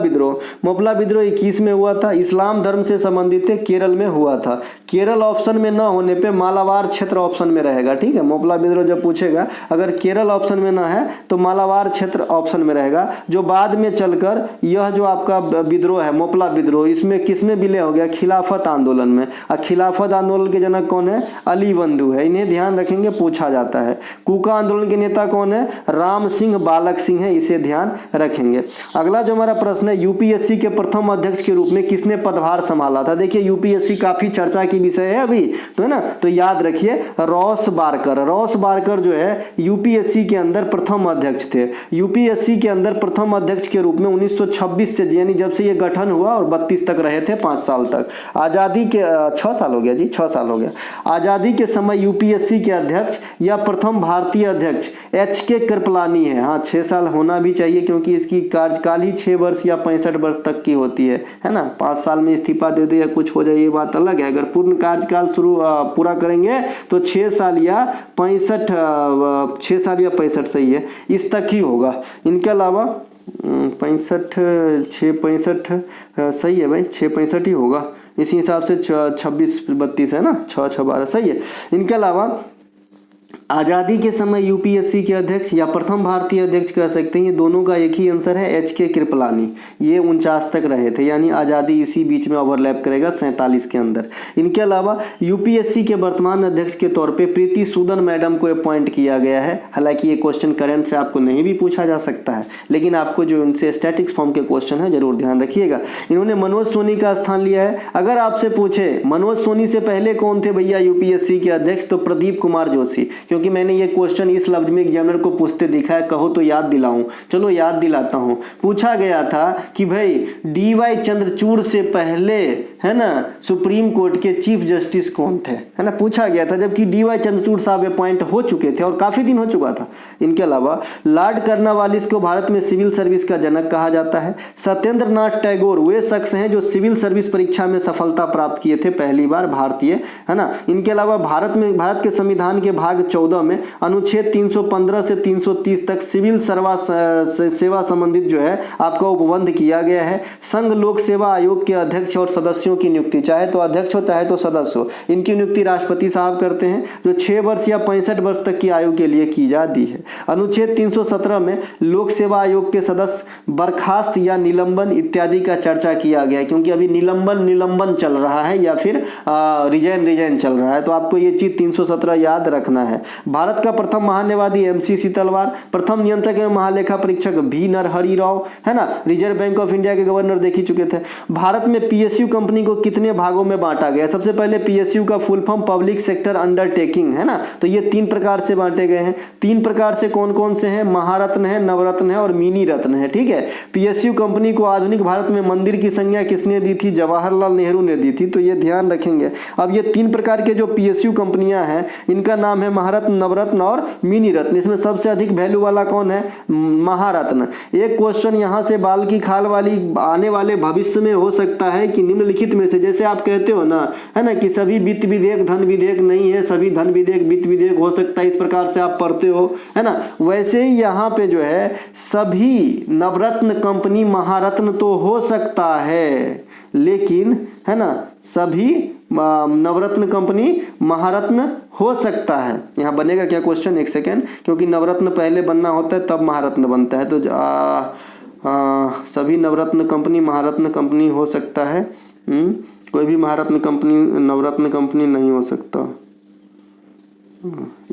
Speaker 1: विद्रोह 21 में हुआ था, इस्लाम धर्म से संबंधित है, केरल में हुआ था। केरल ऑप्शन में न होने पे मालाबार क्षेत्र ऑप्शन में रहेगा, ठीक है। मोपला विद्रोह जब पूछेगा, अगर केरल ऑप्शन में ना है तो मालाबार क्षेत्र ऑप्शन में रहेगा, जो बाद में चलकर यह जो आपका विद्रोह है मोपला विद्रोह, इसमें किसमें विलय हो गया? खिलाफत आंदोलन में। और खिलाफत आंदोलन के जनक कौन है? अली बंधु है। इन्हें ध्यान रखेंगे, पूछा जाता है। कूका आंदोलन के नेता कौन है? राम सिंह बालक सिंह है, इसे ध्यान रखेंगे। अगला जो हमारा प्रश्न है, यूपीएससी के प्रथम अध्यक्ष के रूप में किसने पदभार संभाला था? देखिए यूपीएससी काफी चर्चा की विषय है अभी, तो है ना। तो याद रखिए रॉस बारकर जो है यूपीएससी के अंदर प्रथम अध्यक्ष थे। यूपीएससी के अंदर प्रथम अध्यक्ष के रूप में 1926 से, यानी जब से ये गठन हुआ, और 32 तक रहे थे, 5 साल तक। आजादी के 6 साल हो गया जी, 6 साल हो गया। आजादी के समय यूपीएससी के अध्यक्ष या प्रथम भारतीय अध्यक्ष HK कृपलानी है। हाँ 6 साल होना भी चाहिए, क्योंकि इसकी कार्यकाल ही 6 वर्ष या 65 वर्ष तक की होती है ना। 5 साल में इस्तीफा दे दे या कुछ हो जाए ये बात अलग है। अगर पूर्ण कार्यकाल पूरा करेंगे तो 6 साल या 65 सही है, इस तक ही होगा। इनके अलावा 65 सही है भाई, 6-65 ही होगा, इसी हिसाब से 26-32 है ना, 6-6-12 सही है। इनके अलावा आज़ादी के समय यूपीएससी के अध्यक्ष या प्रथम भारतीय अध्यक्ष कह सकते हैं, ये दोनों का एक ही आंसर है, एच.के. कृपलानी। ये 49 तक रहे थे, यानी आज़ादी इसी बीच में ओवरलैप करेगा 47 के अंदर। इनके अलावा यूपीएससी के वर्तमान अध्यक्ष के तौर पे प्रीति सूदन मैडम को अपॉइंट किया गया है। हालांकि ये क्वेश्चन करंट से आपको नहीं भी पूछा जा सकता है, लेकिन आपको जो इनसे स्टैटिक्स फॉर्म के क्वेश्चन है जरूर ध्यान रखिएगा। इन्होंने मनोज सोनी का स्थान लिया है। अगर आपसे पूछे मनोज सोनी से पहले कौन थे भैया यूपीएससी के अध्यक्छ, तो प्रदीप कुमार जोशी, क्योंकि मैंने ये क्वेश्चन इस लफ्ज में एग्जामिनर को पूछते दिखा है। कहो तो याद दिलाऊं, चलो याद दिलाता हूं। पूछा गया था कि भाई डी.वाई. चंद्रचूड़ से पहले, है ना, सुप्रीम कोर्ट के चीफ जस्टिस कौन थे, है ना, पूछा गया था, जबकि डी.वाई. चंद्रचूड़ साहब अपॉइंट हो चुके थे और काफी दिन हो चुका था। इनके अलावा लॉर्ड कर्नवालिस को भारत में सिविल सर्विस का जनक कहा जाता है। सत्येंद्र नाथ टैगोर वे शख्स हैं जो सिविल सर्विस परीक्षा में सफलता प्राप्त किए थे पहली बार, भारतीय, है ना। इनके अलावा भारत के संविधान के भाग 14 में अनुच्छेद 315 से 330 तक सिविल सेवा संबंधित जो है आपका उपबंध किया गया है। संघ लोक सेवा आयोग के अध्यक्ष और सदस्यों की नियुक्ति, चाहे तो अध्यक्ष हो चाहे तो सदस्य हो, इनकी नियुक्ति राष्ट्रपति साहब करते हैं, जो 6 वर्ष या 65 वर्ष तक की आयु के लिए की जाती है। अनुच्छेद 317 में लोक सेवा आयोग के सदस्य बर्खास्त या निलंबन इत्यादि का चर्चा किया गया है, क्योंकि अभी निलंबन चल रहा है या फिर रिजाइन चल रहा है, तो आपको ये चीज 317 याद रखना है। भारत का प्रथम महान्यायवादी एमसीसी तलवार, प्रथम नियंत्रक एवं महालेखा परीक्षक भी नरहरि राव, है ना, रिजर्व बैंक ऑफ इंडिया के गवर्नर देख ही चुके थे। भारत में पीएसयू कंपनी को कितने भागों में बांटा गया? सबसे पहले पीएसयू का full form public sector undertaking, है ना, तो ये 3 प्रकार से बांटे गए हैं। 3 प्रकार से कौन कौन से हैं? महारत्न है, नवरत्न है और मिनी रत्न है, ठीक है। पीएसयू कंपनी को आधुनिक भारत में मंदिर की संज्ञा किसने दी थी? जवाहरलाल नेहरू ने दी थी, तो ये ध्यान रखेंगे। अब ये 3 प्रकार के जो पीएसयू कंपनियां हैं, इनका नाम है महारत्न, नवरत्न और मिनी रत्न। इसमें सबसे अधिक वैल्यू वाला कौन है? महारत्न। एक क्वेश्चन यहां से बाल की खाल वाली आने वाले भविष्य में हो सकता है कि निम्नलिखित में से, जैसे आप कहते हो ना, है ना, कि सभी वित्त विधेयक धन विधेयक नहीं है, सभी धन विधेयक वित्त विधेयक हो सकता है, इस प्रकार से आप पढ़ते हो, है ना, वैसे ही यहाँ पे जो है सभी नवरत्न कंपनी महारत्न तो हो सकता है, लेकिन, है ना, सभी नवरत्न कंपनी महारत्न हो सकता है। यहाँ बनेगा क्या क्वेश्चन? एक सेकेंड, क्योंकि नवरत्न पहले बनना होता है तब महारत्न बनता है, तो सभी नवरत्न कंपनी महारत्न कंपनी हो सकता है। कोई भी महारत्न कंपनी नवरत्न कंपनी नहीं हो सकता।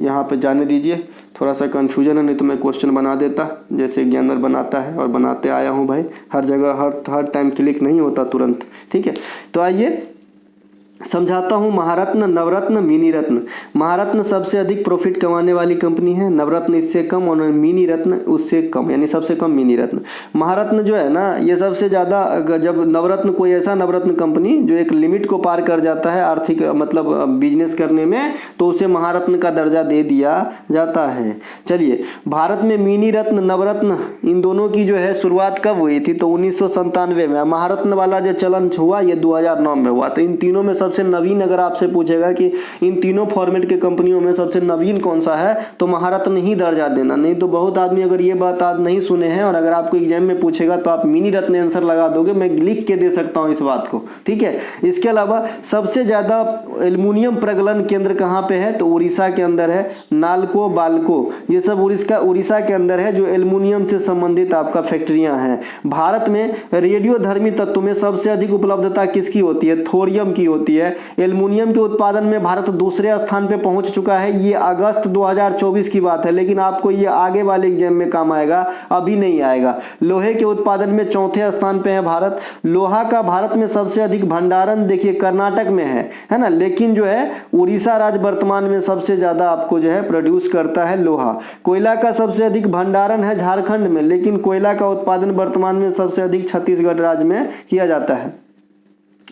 Speaker 1: यहाँ पे जाने दीजिए, थोड़ा सा कन्फ्यूजन है, नहीं तो मैं क्वेश्चन बना देता जैसे एग्जामिनर बनाता है, और बनाते आया हूँ भाई। हर जगह हर टाइम क्लिक नहीं होता तुरंत, ठीक है। तो आइए समझाता हूं। महारत्न, नवरत्न, मिनी रत्न। महारत्न सबसे अधिक प्रॉफिट कमाने वाली कंपनी है, नवरत्न इससे कम और मिनी रत्न उससे कम, यानी सबसे कम मिनी रत्न। महारत्न जो है ना, ये सबसे ज़्यादा, जब नवरत्न कोई ऐसा नवरत्न कंपनी जो एक लिमिट को पार कर जाता है आर्थिक मतलब बिजनेस करने में, तो उसे महारत्न का दर्जा दे दिया जाता है। चलिए, भारत में मिनी रत्न, नवरत्न इन दोनों की जो है शुरुआत कब हुई थी? तो 1997 में। महारत्न वाला जो चलन हुआ ये 2009 में हुआ। तो इन तीनों में सबसे नवीन, अगर आपसे पूछेगा कि इन तीनों फॉर्मेट के कंपनियों में सबसे नवीन कौन सा है, तो महारत्न ही दर्जा देना। नहीं तो बहुत आदमी अगर ये बात आज नहीं सुने हैं और अगर आपको एग्जाम में पूछेगा तो आप मिनी रत्न आंसर लगा दोगे। मैं लिख के दे सकता हूं इस बात को, ठीक है। इसके अलावा सबसे ज्यादा एल्युमिनियम प्रगलन केंद्र कहाँ पे है? तो उड़ीसा के अंदर है। नालको, बाल्को, ये सब उड़ीसा के अंदर है, जो एल्युमिनियम से संबंधित आपका फैक्ट्रियां हैं। भारत में रेडियोधर्मी तत्व में सबसे अधिक उपलब्धता किसकी होती है? थोरियम की होती है। एल्युमिनियम के उत्पादन में भारत दूसरे स्थान पे पहुंच चुका है। ये अगस्त 2024 की बात है, लेकिन आपको ये आगे वाले एग्जाम में काम आएगा, अभी नहीं आएगा। लोहे के उत्पादन में चौथे स्थान पे है भारत। लोहा का भारत में सबसे अधिक भंडारण देखिए कर्नाटक में है ना, लेकिन जो है उड़ीसा राज्य वर्तमान में सबसे ज्यादा आपको जो है प्रोड्यूस करता है लोहा। कोयला का सबसे अधिक भंडारण है झारखंड में, लेकिन कोयला का उत्पादन वर्तमान में सबसे अधिक छत्तीसगढ़ राज्य में किया जाता है।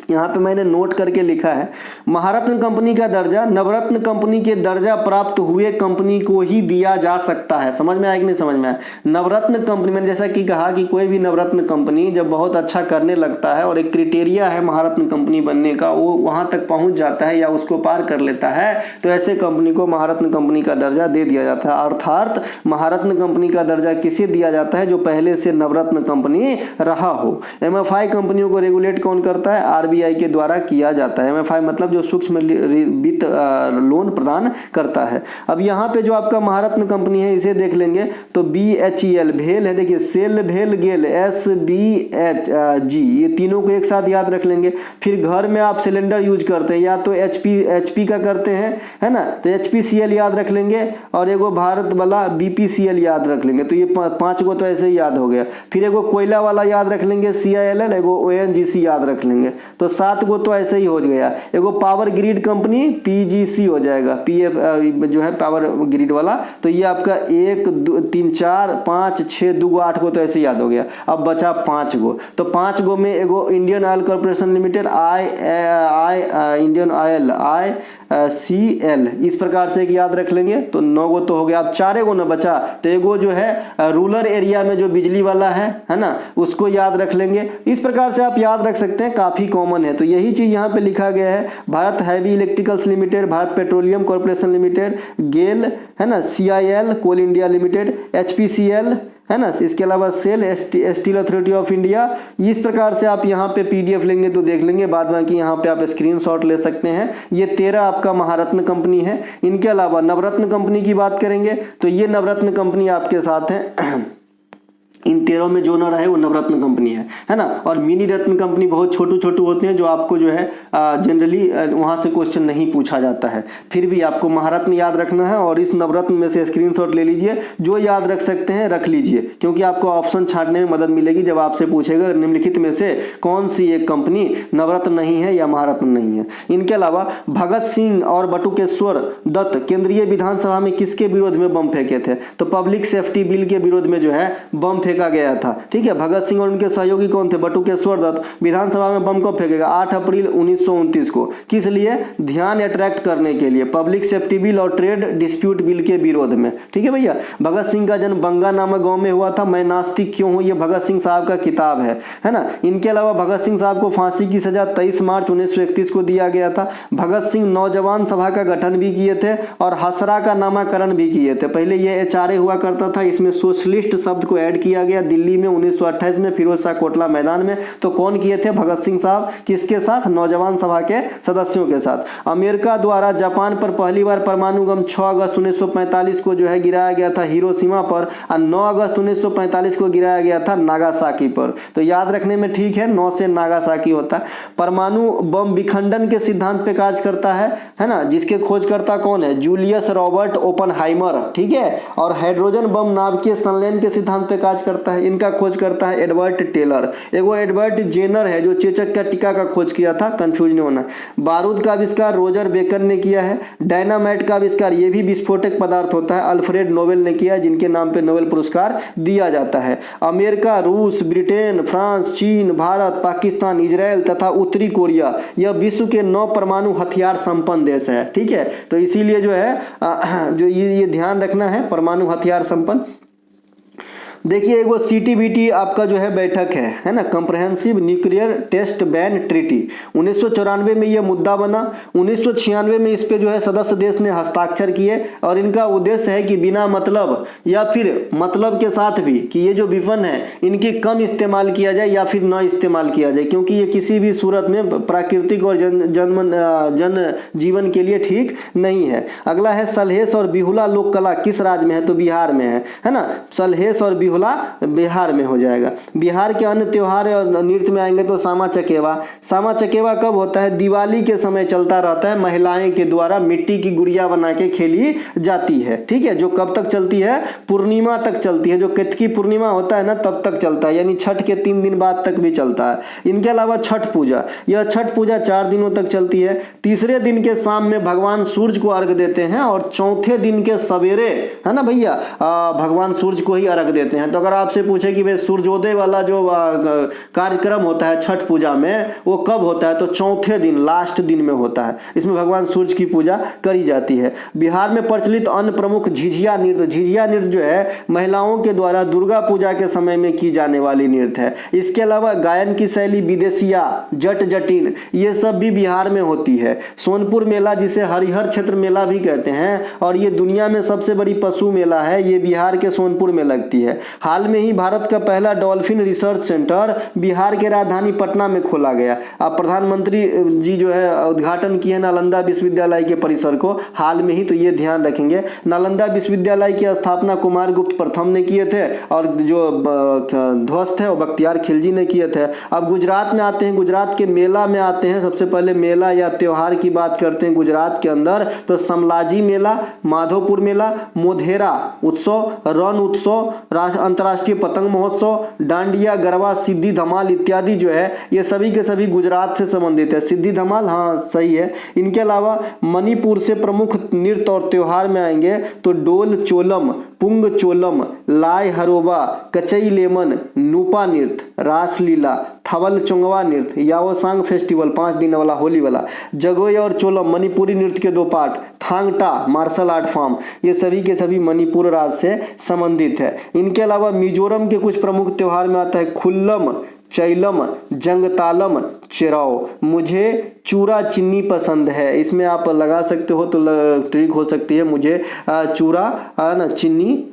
Speaker 1: यहाँ पे मैंने नोट करके लिखा है, महारत्न कंपनी का दर्जा नवरत्न कंपनी के दर्जा प्राप्त हुए कंपनी को ही दिया जा सकता है। समझ में आया कि नहीं समझ में आया? नवरत्न कंपनी, मैंने जैसा कि कहा कि कोई भी नवरत्न कंपनी जब बहुत अच्छा करने लगता है और एक क्राइटेरिया है महारत्न कंपनी बनने का, वो वहां तक पहुंच जाता है या उसको पार कर लेता है, तो ऐसे कंपनी को महारत्न कंपनी का दर्जा दे दिया जाता है। अर्थात महारत्न कंपनी का दर्जा किसे दिया जाता है? जो पहले से नवरत्न कंपनी रहा हो। एमएफआई कंपनियों को रेगुलेट कौन करता है? आरबीआई के द्वारा किया जाता है। एमएफआई मतलब जो सूक्ष्म वित्त लोन प्रदान करता है। अब यहाँ पे जो आपका महारत्न कंपनी है इसे देख लेंगे तो BHEL भेल है, देखिए सेल भेल गेल SBHG, ये तीनों को एक साथ याद रख लेंगे। फिर घर में आप सिलेंडर यूज करते हैं या तो HP का करते हैं, है ना, तो HPCL याद रख लेंगे और एगो भारत वाला BPCL याद रख लेंगे। तो ये 5 गो तो ऐसे ही याद हो गया। फिर एगो कोयला वाला याद रख लेंगे CILL, एगो ONGC याद रख लेंगे, तो 7 गो तो ऐसे ही हो गया। एगो पावर ग्रिड कंपनी PGC हो जाएगा, PF जो है पावर ग्रिड वाला। तो ये आपका 1 2 3 4 5 6 2 8 गो तो ऐसे याद हो गया। अब बचा 5 गो, तो 5 गो में एगो Indian oil corporation limited Indian oil ICL, इस प्रकार से एक याद रख लेंगे तो 9 गो तो हो गया। अब 4 गो ना बचा, तो एगो जो है रूरल एरिया में जो बिजली वाला है ना, उसको याद रख लेंगे। इस प्रकार से आप याद रख सकते हैं, काफी कॉमन है। तो यही चीज यहाँ पे लिखा गया है, Bharat heavy electricals limited, Bharat petroleum corporation limited, GAIL है ना, CIL coal India limited, HPCL है ना, इसके अलावा SAIL steel authority of India. इस प्रकार से आप यहाँ पे PDF लेंगे तो देख लेंगे, बाद बाकी यहाँ पे आप स्क्रीनशॉट ले सकते हैं। ये 13 आपका महारत्न कंपनी है। इनके अलावा नवरत्न कंपनी की बात करेंगे तो ये नवरत्न कंपनी आपके साथ है। इन 13 में जो ना रहे वो नवरत्न कंपनी है ना। और मिनी रत्न कंपनी बहुत छोटू होते हैं, जो आपको जो है जनरली वहां से क्वेश्चन नहीं पूछा जाता है। फिर भी आपको महारत्न याद रखना है और इस नवरत्न में से स्क्रीनशॉट ले लीजिए, जो याद रख सकते हैं रख लीजिए, क्योंकि आपको ऑप्शन छांटने में मदद मिलेगी जब आपसे पूछेगा निम्नलिखित में से कौन सी एक कंपनी नवरत्न नहीं है या महारत्न नहीं है। इनके अलावा भगत सिंह और बटुकेश्वर दत्त केंद्रीय विधानसभा में किसके विरोध में बम फेंके थे? तो पब्लिक सेफ्टी बिल के विरोध में जो है बम फेंका गया था। ठीक है, भगत सिंह और उनके सहयोगी कौन थे? बटुकेश्वर दत्त। विधानसभा में बम कब फेंकेगा? 8 अप्रैल 1929 को। किस लिए? ध्यान अट्रैक्ट करने के लिए, पब्लिक सेफ्टी बिल और ट्रेड डिस्प्यूट बिल के विरोध में। ठीक है भैया। भगत सिंह का जन्म बंगा नामक गांव में हुआ था। मैं नास्तिक क्यों हूं, ये भगत सिंह साहब का किताब है ना। इनके अलावा भगत सिंह साहब को फांसी की सजा 23 मार्च 1931 को दिया गया था। भगत सिंह नौजवान सभा का गठन भी किए थे और हसरा का नामकरण भी किए थे। पहले ये HRA हुआ करता था, इसमें सोशलिस्ट शब्द को ऐड किया गया दिल्ली में 1928 में फिरोज शाह कोटला मैदान में। तो कौन किए थे? भगत सिंह साहब। किसके साथ? नौजवान सभा के सदस्यों के साथ। अमेरिका द्वारा जापान पर पहली बार परमाणु बम 6 अगस्त 1945 को जो है गिराया गया था हिरोशिमा पर, और 9 अगस्त 1945 को गिराया गया था नागासाकी पर। तो याद रखने में ठीक है, 9 से नागासाकी होता है। परमाणु बम विखंडन के सिद्धांत पे कार्य करता है ना, जिसके खोजकर्ता कौन है? Julius Robert Oppenheimer. ठीक है। और हाइड्रोजन बम नाभिकीय संलयन के सिद्धांत पे कार्य करता है, इनका खोज करता है एडवर्ड टेलर। एगो एडवर्ड जेनर है जो चेचक का टीका का खोज किया था, कंफ्यूज नहीं होना। बारूद का आविष्कार रोजर बेकर ने किया है। डायनामाइट का आविष्कार, ये भी विस्फोटक पदार्थ होता है, अल्फ्रेड नोबेल ने किया है, जिनके नाम पे नोबेल पुरस्कार दिया जाता है। अमेरिका, रूस, ब्रिटेन, फ्रांस, चीन, भारत, पाकिस्तान, इजराइल तथा उत्तरी कोरिया, यह विश्व के 9 परमाणु हथियार संपन्न देश है। ठीक है। तो इसीलिए जो है जो ये ध्यान रखना है, परमाणु हथियार संपन्न। देखिए एगो CTBT आपका जो है बैठक है ना, comprehensive nuclear test ban treaty. 1994 में यह मुद्दा बना। 1996 में इस पे जो है सदस्य देश ने हस्ताक्षर किए और इनका उद्देश्य है कि बिना मतलब या फिर मतलब के साथ भी कि ये जो विफन है इनकी कम इस्तेमाल किया जाए या फिर न इस्तेमाल किया जाए, क्योंकि ये किसी भी सूरत में प्राकृतिक और जन जीवन के लिए ठीक नहीं है। अगला है सलहेस और बिहुला लोक कला किस राज्य में है? तो बिहार में है ना। सलहेस और बिहुला बिहार में हो जाएगा। बिहार के अन्य त्योहार और नृत्य में आएंगे तो सामा चकेवा। सामा चकेवा कब होता है? दिवाली के समय चलता रहता है, महिलाएं के द्वारा मिट्टी की गुड़िया बना के खेली जाती है। ठीक है। जो कब तक चलती है? पूर्णिमा तक चलती है। जो केतकी पूर्णिमा होता है ना तब तक चलता है, यानी छठ के 3 दिन बाद तक भी चलता है। इनके अलावा छठ पूजा, यह छठ पूजा 4 दिनों तक चलती है। तीसरे दिन के शाम में भगवान सूर्य को अर्घ देते हैं और चौथे दिन के सवेरे है ना भैया भगवान सूर्य को ही अर्घ देते हैं। तो अगर आपसे पूछे कि भाई सूर्योदय वाला जो कार्यक्रम होता है छठ पूजा में वो कब होता है? तो चौथे दिन, लास्ट दिन में होता है। इसमें भगवान सूर्य की पूजा करी जाती है। बिहार में प्रचलित अन्य प्रमुख झिझिया नृत्य। झिझिया नृत्य जो है महिलाओं के द्वारा दुर्गा पूजा के समय में की जाने वाली नृत्य है। इसके अलावा गायन की शैली विदेशिया, जट जटिन, ये सब भी बिहार में होती है। सोनपुर मेला, जिसे हरिहर क्षेत्र मेला भी कहते हैं, और ये दुनिया में सबसे बड़ी पशु मेला है, ये बिहार के सोनपुर में लगती है। हाल में ही भारत का पहला डॉल्फिन रिसर्च सेंटर बिहार के राजधानी पटना में खोला गया। अब प्रधानमंत्री जी जो है उद्घाटन किए नालंदा विश्वविद्यालय के परिसर को हाल में ही, तो ये ध्यान रखेंगे। नालंदा विश्वविद्यालय की स्थापना कुमार गुप्त प्रथम ने किए थे और जो ध्वस्त है वो बख्तियार खिलजी ने किए थे। अब गुजरात में आते हैं, गुजरात के मेला में आते हैं। सबसे पहले मेला या त्योहार की बात करते हैं गुजरात के अंदर, तो समलाजी मेला, माधोपुर मेला, मोढेरा उत्सव, रण उत्सव, अंतर्राष्ट्रीय पतंग महोत्सव, डांडिया, गरबा, सिद्धि धमाल इत्यादि जो है ये सभी के सभी गुजरात से संबंधित है। सिद्धि धमाल, हाँ सही है। इनके अलावा मणिपुर से प्रमुख नृत्य और त्योहार में आएंगे तो डोल चोलम, पुंग चोलम, लाय हरोबा, कचई लेमन, नूपा नृत्य, रासलीला, थवल चोंगवा नृत्य, याओसांग फेस्टिवल 5 दिन वाला होली वाला, जगोय और चोलम मणिपुरी नृत्य के 2 part, Thangta martial art form, ये सभी के सभी मणिपुर राज्य से संबंधित है। इनके अलावा मिजोरम के कुछ प्रमुख त्योहार में आता है खुल्लम, चैलम, जंगतालम, चेराव। मुझे चूरा चिन्नी पसंद है, इसमें आप लगा सकते हो तो ट्रिक हो सकती है। मुझे चूरा ना चिन्नी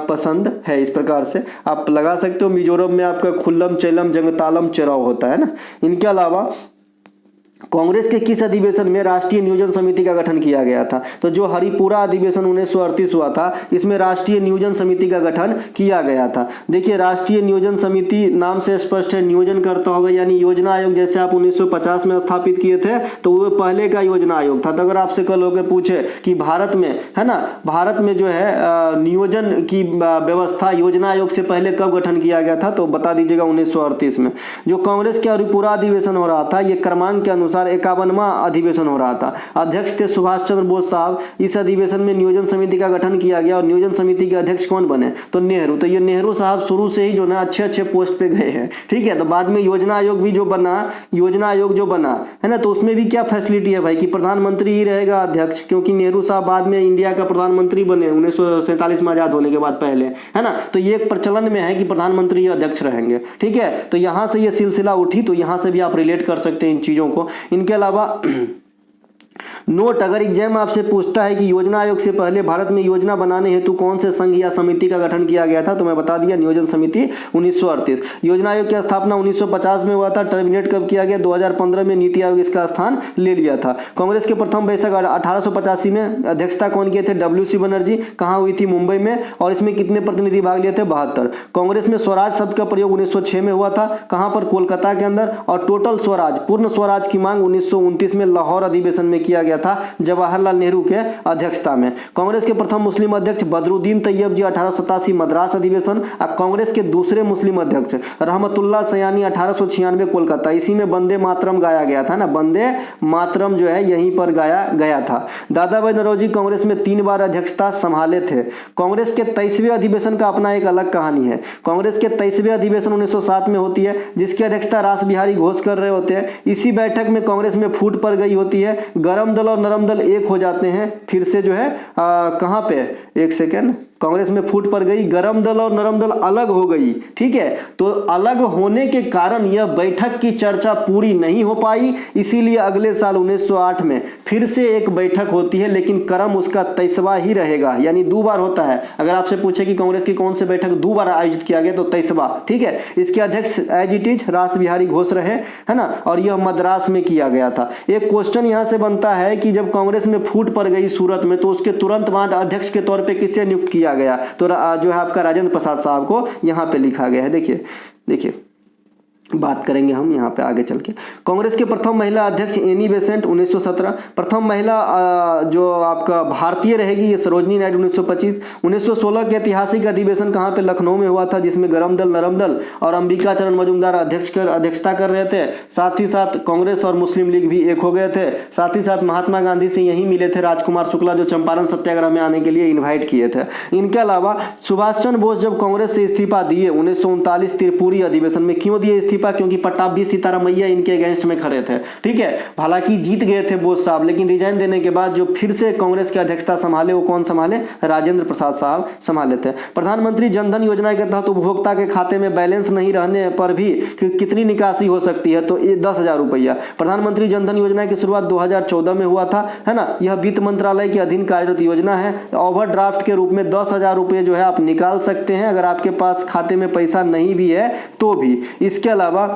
Speaker 1: पसंद है, इस प्रकार से आप लगा सकते हो। मिजोरम में आपका खुल्लम, चैलम, जंगतालम, चेराव होता है ना। इनके अलावा कांग्रेस के किस अधिवेशन में राष्ट्रीय नियोजन समिति का गठन किया गया था? तो जो हरिपुरा अधिवेशन 1938 हुआ था, इसमें राष्ट्रीय नियोजन समिति का गठन किया गया था। देखिए राष्ट्रीय नियोजन समिति नाम से स्पष्ट है, नियोजन करता होगा, यानी योजना आयोग जैसे आप 1950 में स्थापित किए थे तो वो पहले का योजना आयोग था। तो अगर आपसे कल होकर पूछे कि भारत में है ना, भारत में जो है नियोजन की व्यवस्था योजना आयोग से पहले कब गठन किया गया था, तो बता दीजिएगा 1938 में। जो कांग्रेस के हरिपुरा अधिवेशन हो रहा था, ये क्रमांक के अनुसार 51वां अधिवेशन हो रहा था। अध्यक्ष थे सुभाष चंद्र बोस साहब। इस अधिवेशन में नियोजन समिति का गठन किया गया और नियोजन समिति के अध्यक्ष कौन बने? तो नेहरू। तो ये नेहरू साहब शुरू से ही जो ना अच्छे पोस्ट पे गए हैं, ठीक है। तो बाद में योजना आयोग भी जो बना, योजना आयोग जो बना है ना, तो उसमें भी क्या फैसिलिटी है भाई कि प्रधानमंत्री ही रहेगा अध्यक्ष, क्योंकि नेहरू साहब बाद में इंडिया का प्रधानमंत्री बने 1947 में आजाद होने के बाद पहले, है ना। तो ये एक प्रचलन में है कि प्रधानमंत्री अध्यक्ष रहेंगे, ठीक है। तो यहां से ये सिलसिला उठी, तो यहां से भी आप रिलेट कर सकते हैं इन चीजों को। इनके अलावा नोट, अगर एग्जाम आपसे पूछता है कि योजना आयोग से पहले भारत में योजना बनाने हेतु कौन से संघ या समिति का गठन किया गया था, तो मैं बता दिया नियोजन समिति 1938। योजना आयोग की स्थापना 1950 में हुआ था। टर्मिनेट कब किया गया? 2015 में नीति आयोग इसका स्थान ले लिया था। कांग्रेस के प्रथम बैठक 1885 में, अध्यक्षता कौन किए थे? WC बनर्जी। कहाँ हुई थी? मुंबई में। और इसमें कितने प्रतिनिधि भाग लिए थे? 72। कांग्रेस में स्वराज शब्द का प्रयोग 1906 में हुआ था। कहाँ पर? कोलकाता के अंदर। और टोटल स्वराज, पूर्ण स्वराज की मांग 1929 में लाहौर अधिवेशन में किया गया था जवाहरलाल नेहरू के अध्यक्षता में। कांग्रेस के प्रथम मुस्लिम अध्यक्ष बदरुद्दीन तैयब जी 1887 मद्रास अधिवेशन। कांग्रेस के दूसरे मुस्लिम अध्यक्ष रहमतुल्लाह सयानी 1896 कोलकाता। इसी में वंदे मातरम गाया गया था ना, वंदे मातरम जो है यहीं पर गाया गया था। दादा भाई नौरोजी कांग्रेस में 3 बार अध्यक्षता संभाले थे। कांग्रेस के 23वें अधिवेशन का अपना एक अलग कहानी है। कांग्रेस के 23वें अधिवेशन 1907 में होती है, जिसकी अध्यक्षता रास बिहारी घोष कर रहे होते हैं। इसी बैठक में कांग्रेस में फूट पड़ गई होती है, गरम दल और नरम दल एक हो जाते हैं। फिर से जो है कहां पे, एक सेकेंड, कांग्रेस में फूट पड़ गई, गरम दल और नरम दल अलग हो गई, ठीक है। तो अलग होने के कारण यह बैठक की चर्चा पूरी नहीं हो पाई, इसीलिए अगले साल 1908 में फिर से एक बैठक होती है, लेकिन क्रम उसका 23वां ही रहेगा, यानी 2 बार होता है। अगर आपसे पूछे कि कांग्रेस की कौन से बैठक 2 बार आयोजित किया गया, तो 23वां, ठीक है। इसके अध्यक्ष एज इट इज रास बिहारी घोष रहे, है ना, और यह मद्रास में किया गया था। एक क्वेश्चन यहां से बनता है कि जब कांग्रेस में फूट पड़ गई सूरत में, तो उसके तुरंत बाद अध्यक्ष के तौर पर किससे नियुक्त किया गया? तो जो है आपका राजेंद्र प्रसाद साहब को यहां पे लिखा गया है। देखिए बात करेंगे हम यहाँ पे आगे चल के। कांग्रेस के प्रथम महिला अध्यक्ष एनी बेसेंट 1917। प्रथम महिला जो आपका भारतीय रहेगी ये सरोजनी नायडू 1925। 1916 के ऐतिहासिक अधिवेशन कहाँ पे? लखनऊ में हुआ था, जिसमें गरम दल नरम दल और अंबिका चरण मजूमदार अध्यक्षता कर रहे थे। साथ ही साथ कांग्रेस और मुस्लिम लीग भी एक हो गए थे। साथ ही साथ महात्मा गांधी से यहीं मिले थे राजकुमार शुक्ला, जो चंपारण सत्याग्रह में आने के लिए इन्वाइट किए थे। इनके अलावा सुभाष चंद्र बोस जब कांग्रेस से इस्तीफा दिए 1939 त्रिपुरी अधिवेशन में, क्यों दिए इस्तीफा? पा क्योंकि पट्टाभी सीतारामैया इनके अगेंस्ट में खड़े थे, ठीक है। हालांकि जीत गए थे बोस साहब, लेकिन रिजाइन देने के बाद जो फिर से कांग्रेस की अध्यक्षता संभाले वो कौन संभाले, राजेंद्र प्रसाद साहब संभाले थे। प्रधानमंत्री जनधन योजना के तहत उपभोक्ता के खाते में बैलेंस नहीं रहने पर भी कितनी निकासी हो सकती है, तो ये 10,000 रुपया। प्रधानमंत्री जनधन योजना की शुरुआत 2014 में हुआ था, है ना। यह वित्त मंत्रालय के अधीन कार्यरत योजना है। ओवरड्राफ्ट के रूप में 10,000 रुपये जो है आप निकाल सकते हैं, अगर आपके पास खाते में पैसा नहीं भी है तो भी। इसके अलावा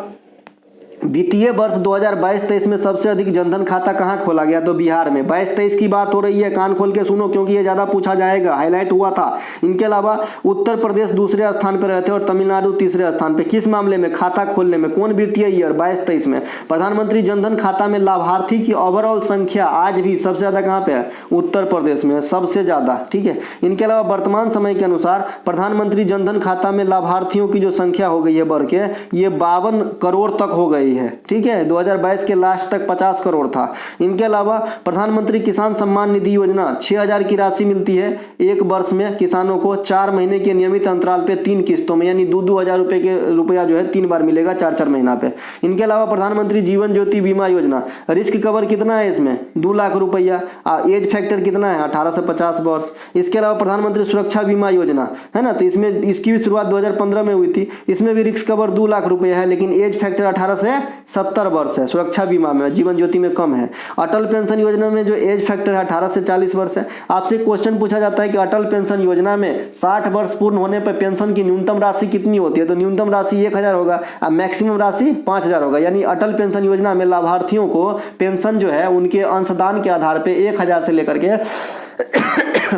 Speaker 1: वित्तीय वर्ष 2022-23 में सबसे अधिक जनधन खाता कहां खोला गया, तो बिहार में। 22-23 की बात हो रही है, कान खोल के सुनो क्योंकि ये ज्यादा पूछा जाएगा, हाईलाइट हुआ था। इनके अलावा उत्तर प्रदेश दूसरे स्थान पर रहते हैं और तमिलनाडु तीसरे स्थान पे। किस मामले में, खाता खोलने में, कौन वित्तीय ईयर 22-23 में। प्रधानमंत्री जनधन खाता में लाभार्थी की ओवरऑल संख्या आज भी सबसे ज्यादा कहां पे है, उत्तर प्रदेश में सबसे ज्यादा, ठीक है। इनके अलावा वर्तमान समय के अनुसार प्रधानमंत्री जनधन खाता में लाभार्थियों की जो संख्या हो गई है बढ़ के, ये 52 करोड़ तक हो गई है, ठीक है। 2022 के लास्ट तक 50 करोड़ था। इनके अलावा प्रधानमंत्री किसान सम्मान निधि योजना 6,000 की राशि मिलती है एक वर्ष में किसानों को, 4 महीने के नियमित अंतराल पे 3 किस्तों में, यानी 2-2 हजार रुपया जो है 3 बार मिलेगा 4-4 महीना पे। इनके अलावा प्रधानमंत्री जीवन ज्योति बीमा योजना, रिस्क कवर कितना है इसमें, 2 लाख रुपया। एज फैक्टर कितना है, 18 से 50 वर्ष। इसके अलावा प्रधानमंत्री सुरक्षा बीमा योजना है ना, तो इसमें इसकी भी शुरुआत 2015 में हुई थी। इसमें भी रिस्क कवर 2 लाख रुपया है, लेकिन एज फैक्टर 18 से 70 वर्ष है सुरक्षा बीमा में, जीवन ज्योति में कम है। अटल पेंशन योजना में जो एज फैक्टर है 18 से 40 वर्ष है। आपसे क्वेश्चन पूछा जाता है कि अटल पेंशन योजना में 60 वर्ष पूर्ण होने पर पेंशन की न्यूनतम राशि कितनी होती है, तो न्यूनतम राशि 1,000 होगा और मैक्सिमम राशि 5,000 होगा। यानी अटल पेंशन योजना में लाभार्थियों को पेंशन जो है उनके अंशदान के आधार पर 1,000 से लेकर के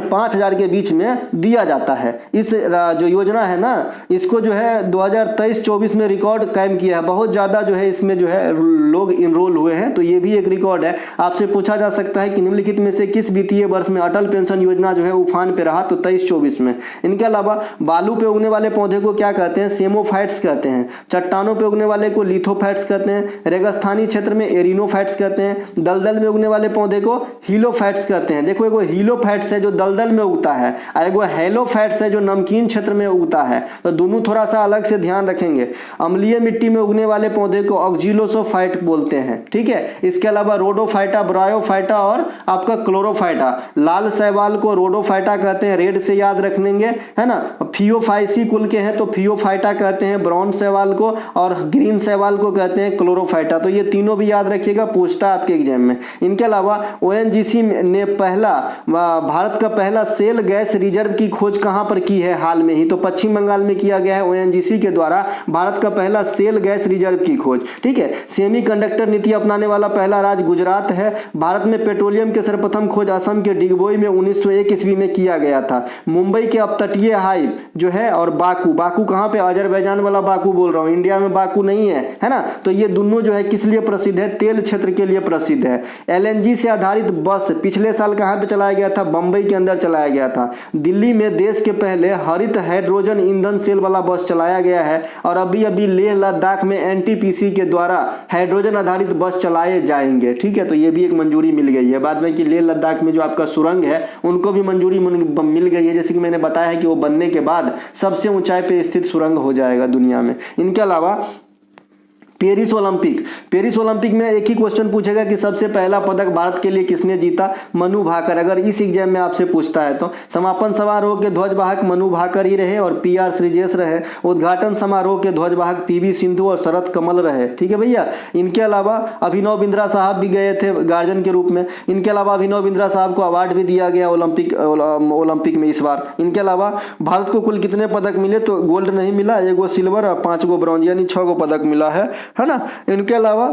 Speaker 1: 5,000 के बीच में दिया जाता है। इस जो योजना है ना, इसको जो है 2023-24 में रिकॉर्ड कायम किया है। बहुत ज़्यादा जो है इसमें जो है लोग इनरोल हुए हैं, तो ये भी एक रिकॉर्ड है। आपसे पूछा जा सकता है कि निम्नलिखित में से किस वित्तीय वर्ष में अटल पेंशन योजना जो है उफान पे रहा, तो 23-24 में। इनके अलावा बालू पे उगने वाले पौधे को क्या कहते हैं, सेमोफाइट्स कहते हैं। चट्टानों पे उगने वाले को लिथोफाइट्स कहते हैं। रेगिस्तानी क्षेत्र में एरिनोफाइट्स कहते हैं। दलदल में उगने वाले पौधे को हीलोफाइट्स कहते हैं। देखो एगो हीलोफाइट्स है जो दलदल में उगता है, एगो हेलोफैट्स है जो नमकीन क्षेत्र में उगता है, तो दोनों थोड़ा सा अलग से ध्यान रखेंगे। अम्लीय मिट्टी में उगने वाले पौधे को ऑक्जिलोसोफाइट बोलते हैं, ठीक है। इसके अलावा रोडोफाइटा, ब्रायोफाइटा और आपका क्लोरोफाइटा। लाल शैवाल को रोडोफाइटा कहते हैं, रेड से याद रखेंगे, है ना। फियोफाइसी कुल के हैं तो फियोफाइटा कहते हैं ब्राउन शैवाल को, और ग्रीन शैवाल को कहते हैं क्लोरोफाइटा। तो ये तीनों भी याद रखिएगा, पूछता है आपके एग्जाम में। इनके अलावा ओएनजीसी ने भारत का पहला सेल गैस रिजर्व की खोज कहां पर की है, हाल में ही, तो पश्चिम बंगाल में किया गया है। ओएनजीसी के द्वारा भारत का पहला सेल गैस रिजर्व की खोज, ठीक है। सेमीकंडक्टर नीति अपनाने वाला पहला राज्य गुजरात है। भारत में पेट्रोलियम के सर्वप्रथम खोज असम के डिगबोई में 1901 ईस्वी में किया गया था। मुंबई के अपतटीय हाई जो है, और बाकू कहां पे, अजरबैजान वाला बाकू बोल रहा हूं, इंडिया में बाकू नहीं है ना। तो ये दोनों जो है किस लिए प्रसिद्ध है, तेल क्षेत्र के लिए प्रसिद्ध है। एलएनजी से आधारित बस पिछले साल कहां पे चलाया गया था, बंबई के अंदर चलाया गया था। दिल्ली में देश के पहले हरित हाइड्रोजन ईंधन सेल वाला बस चलाया गया है, और अभी लेह लद्दाख में एनटीपीसी के द्वारा हाइड्रोजन आधारित बस चलाए जाएंगे, ठीक है। तो ये भी एक मंजूरी मिल गई है। बाद में कि लेह लद्दाख में जो आपका सुरंग है उनको भी मंजूरी मिल गई है, जैसे कि मैंने बताया है कि वो बनने के बाद सबसे ऊंचाई पे स्थित सुरंग हो जाएगा दुनिया में। इनके अलावा पेरिस ओलंपिक में एक ही क्वेश्चन पूछेगा कि सबसे पहला पदक भारत के लिए किसने जीता, मनु भाकर। अगर इस एग्जाम में आपसे पूछता है तो समापन समारोह के ध्वजवाहक मनु भाकर ही रहे और पीआर श्रीजेश रहे। उद्घाटन समारोह के ध्वजवाहक पीवी सिंधु और शरद कमल रहे, ठीक है भैया। इनके अलावा अभिनव बिंद्रा साहब भी गए थे गार्जियन के रूप में। इनके अलावा अभिनव बिंद्रा साहब को अवार्ड भी दिया गया ओलंपिक में इस बार। इनके अलावा भारत को कुल कितने पदक मिले, तो गोल्ड नहीं मिला, 1 सिल्वर और 5 ब्रॉन्ज, यानी 6 पदक मिला है ना। इनके अलावा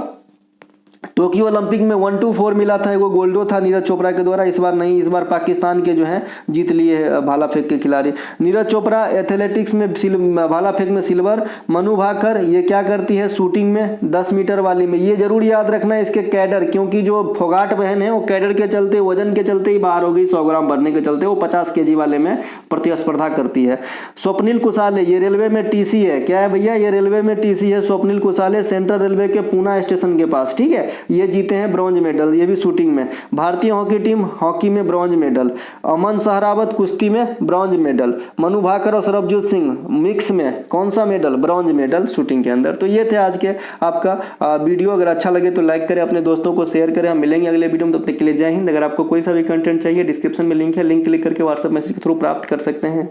Speaker 1: टोक्यो ओलंपिक में 1, 2, 4 मिला था, एगो गोल्डो था नीरज चोपड़ा के द्वारा। इस बार नहीं, इस बार पाकिस्तान के जो हैं जीत लिए भाला फेंक के खिलाड़ी। नीरज चोपड़ा एथलेटिक्स में भाला फेंक में सिल्वर। मनु भाकर ये क्या करती है, शूटिंग में 10 मीटर वाली में। ये जरूर याद रखना है इसके कैडर, क्योंकि जो फोगाट बहन है वो कैडर के चलते, वजन के चलते ही बाहर हो गई, 100 ग्राम भरने के चलते वो 50 kg वाले में प्रतिस्पर्धा करती है। स्वप्निल कुशाले ये रेलवे में टीसी है, क्या है भैया, ये रेलवे में टीसी है स्वप्निल कुशाले, सेंट्रल रेलवे के पूना स्टेशन के पास, ठीक है। ये जीते हैं ब्रॉन्ज मेडल, ये भी शूटिंग में। भारतीय हॉकी टीम हॉकी में ब्रॉन्ज मेडल। अमन सहरावत कुश्ती में ब्रॉन्ज मेडल। मनु भाकर और सरबजोत सिंह मिक्स में कौन सा मेडल? ब्रॉन्ज मेडल शूटिंग के अंदर। तो ये थे आज के आपका वीडियो। अगर अच्छा लगे तो लाइक करें, अपने दोस्तों को शेयर करें। हम मिलेंगे अगले वीडियो में, तब तक के लिए जय हिंद। अगर आपको कोई सा भी कंटेंट चाहिए डिस्क्रिप्शन में लिंक है, लिंक क्लिक करके व्हाट्सएप मैसेज के थ्रू प्राप्त कर सकते हैं।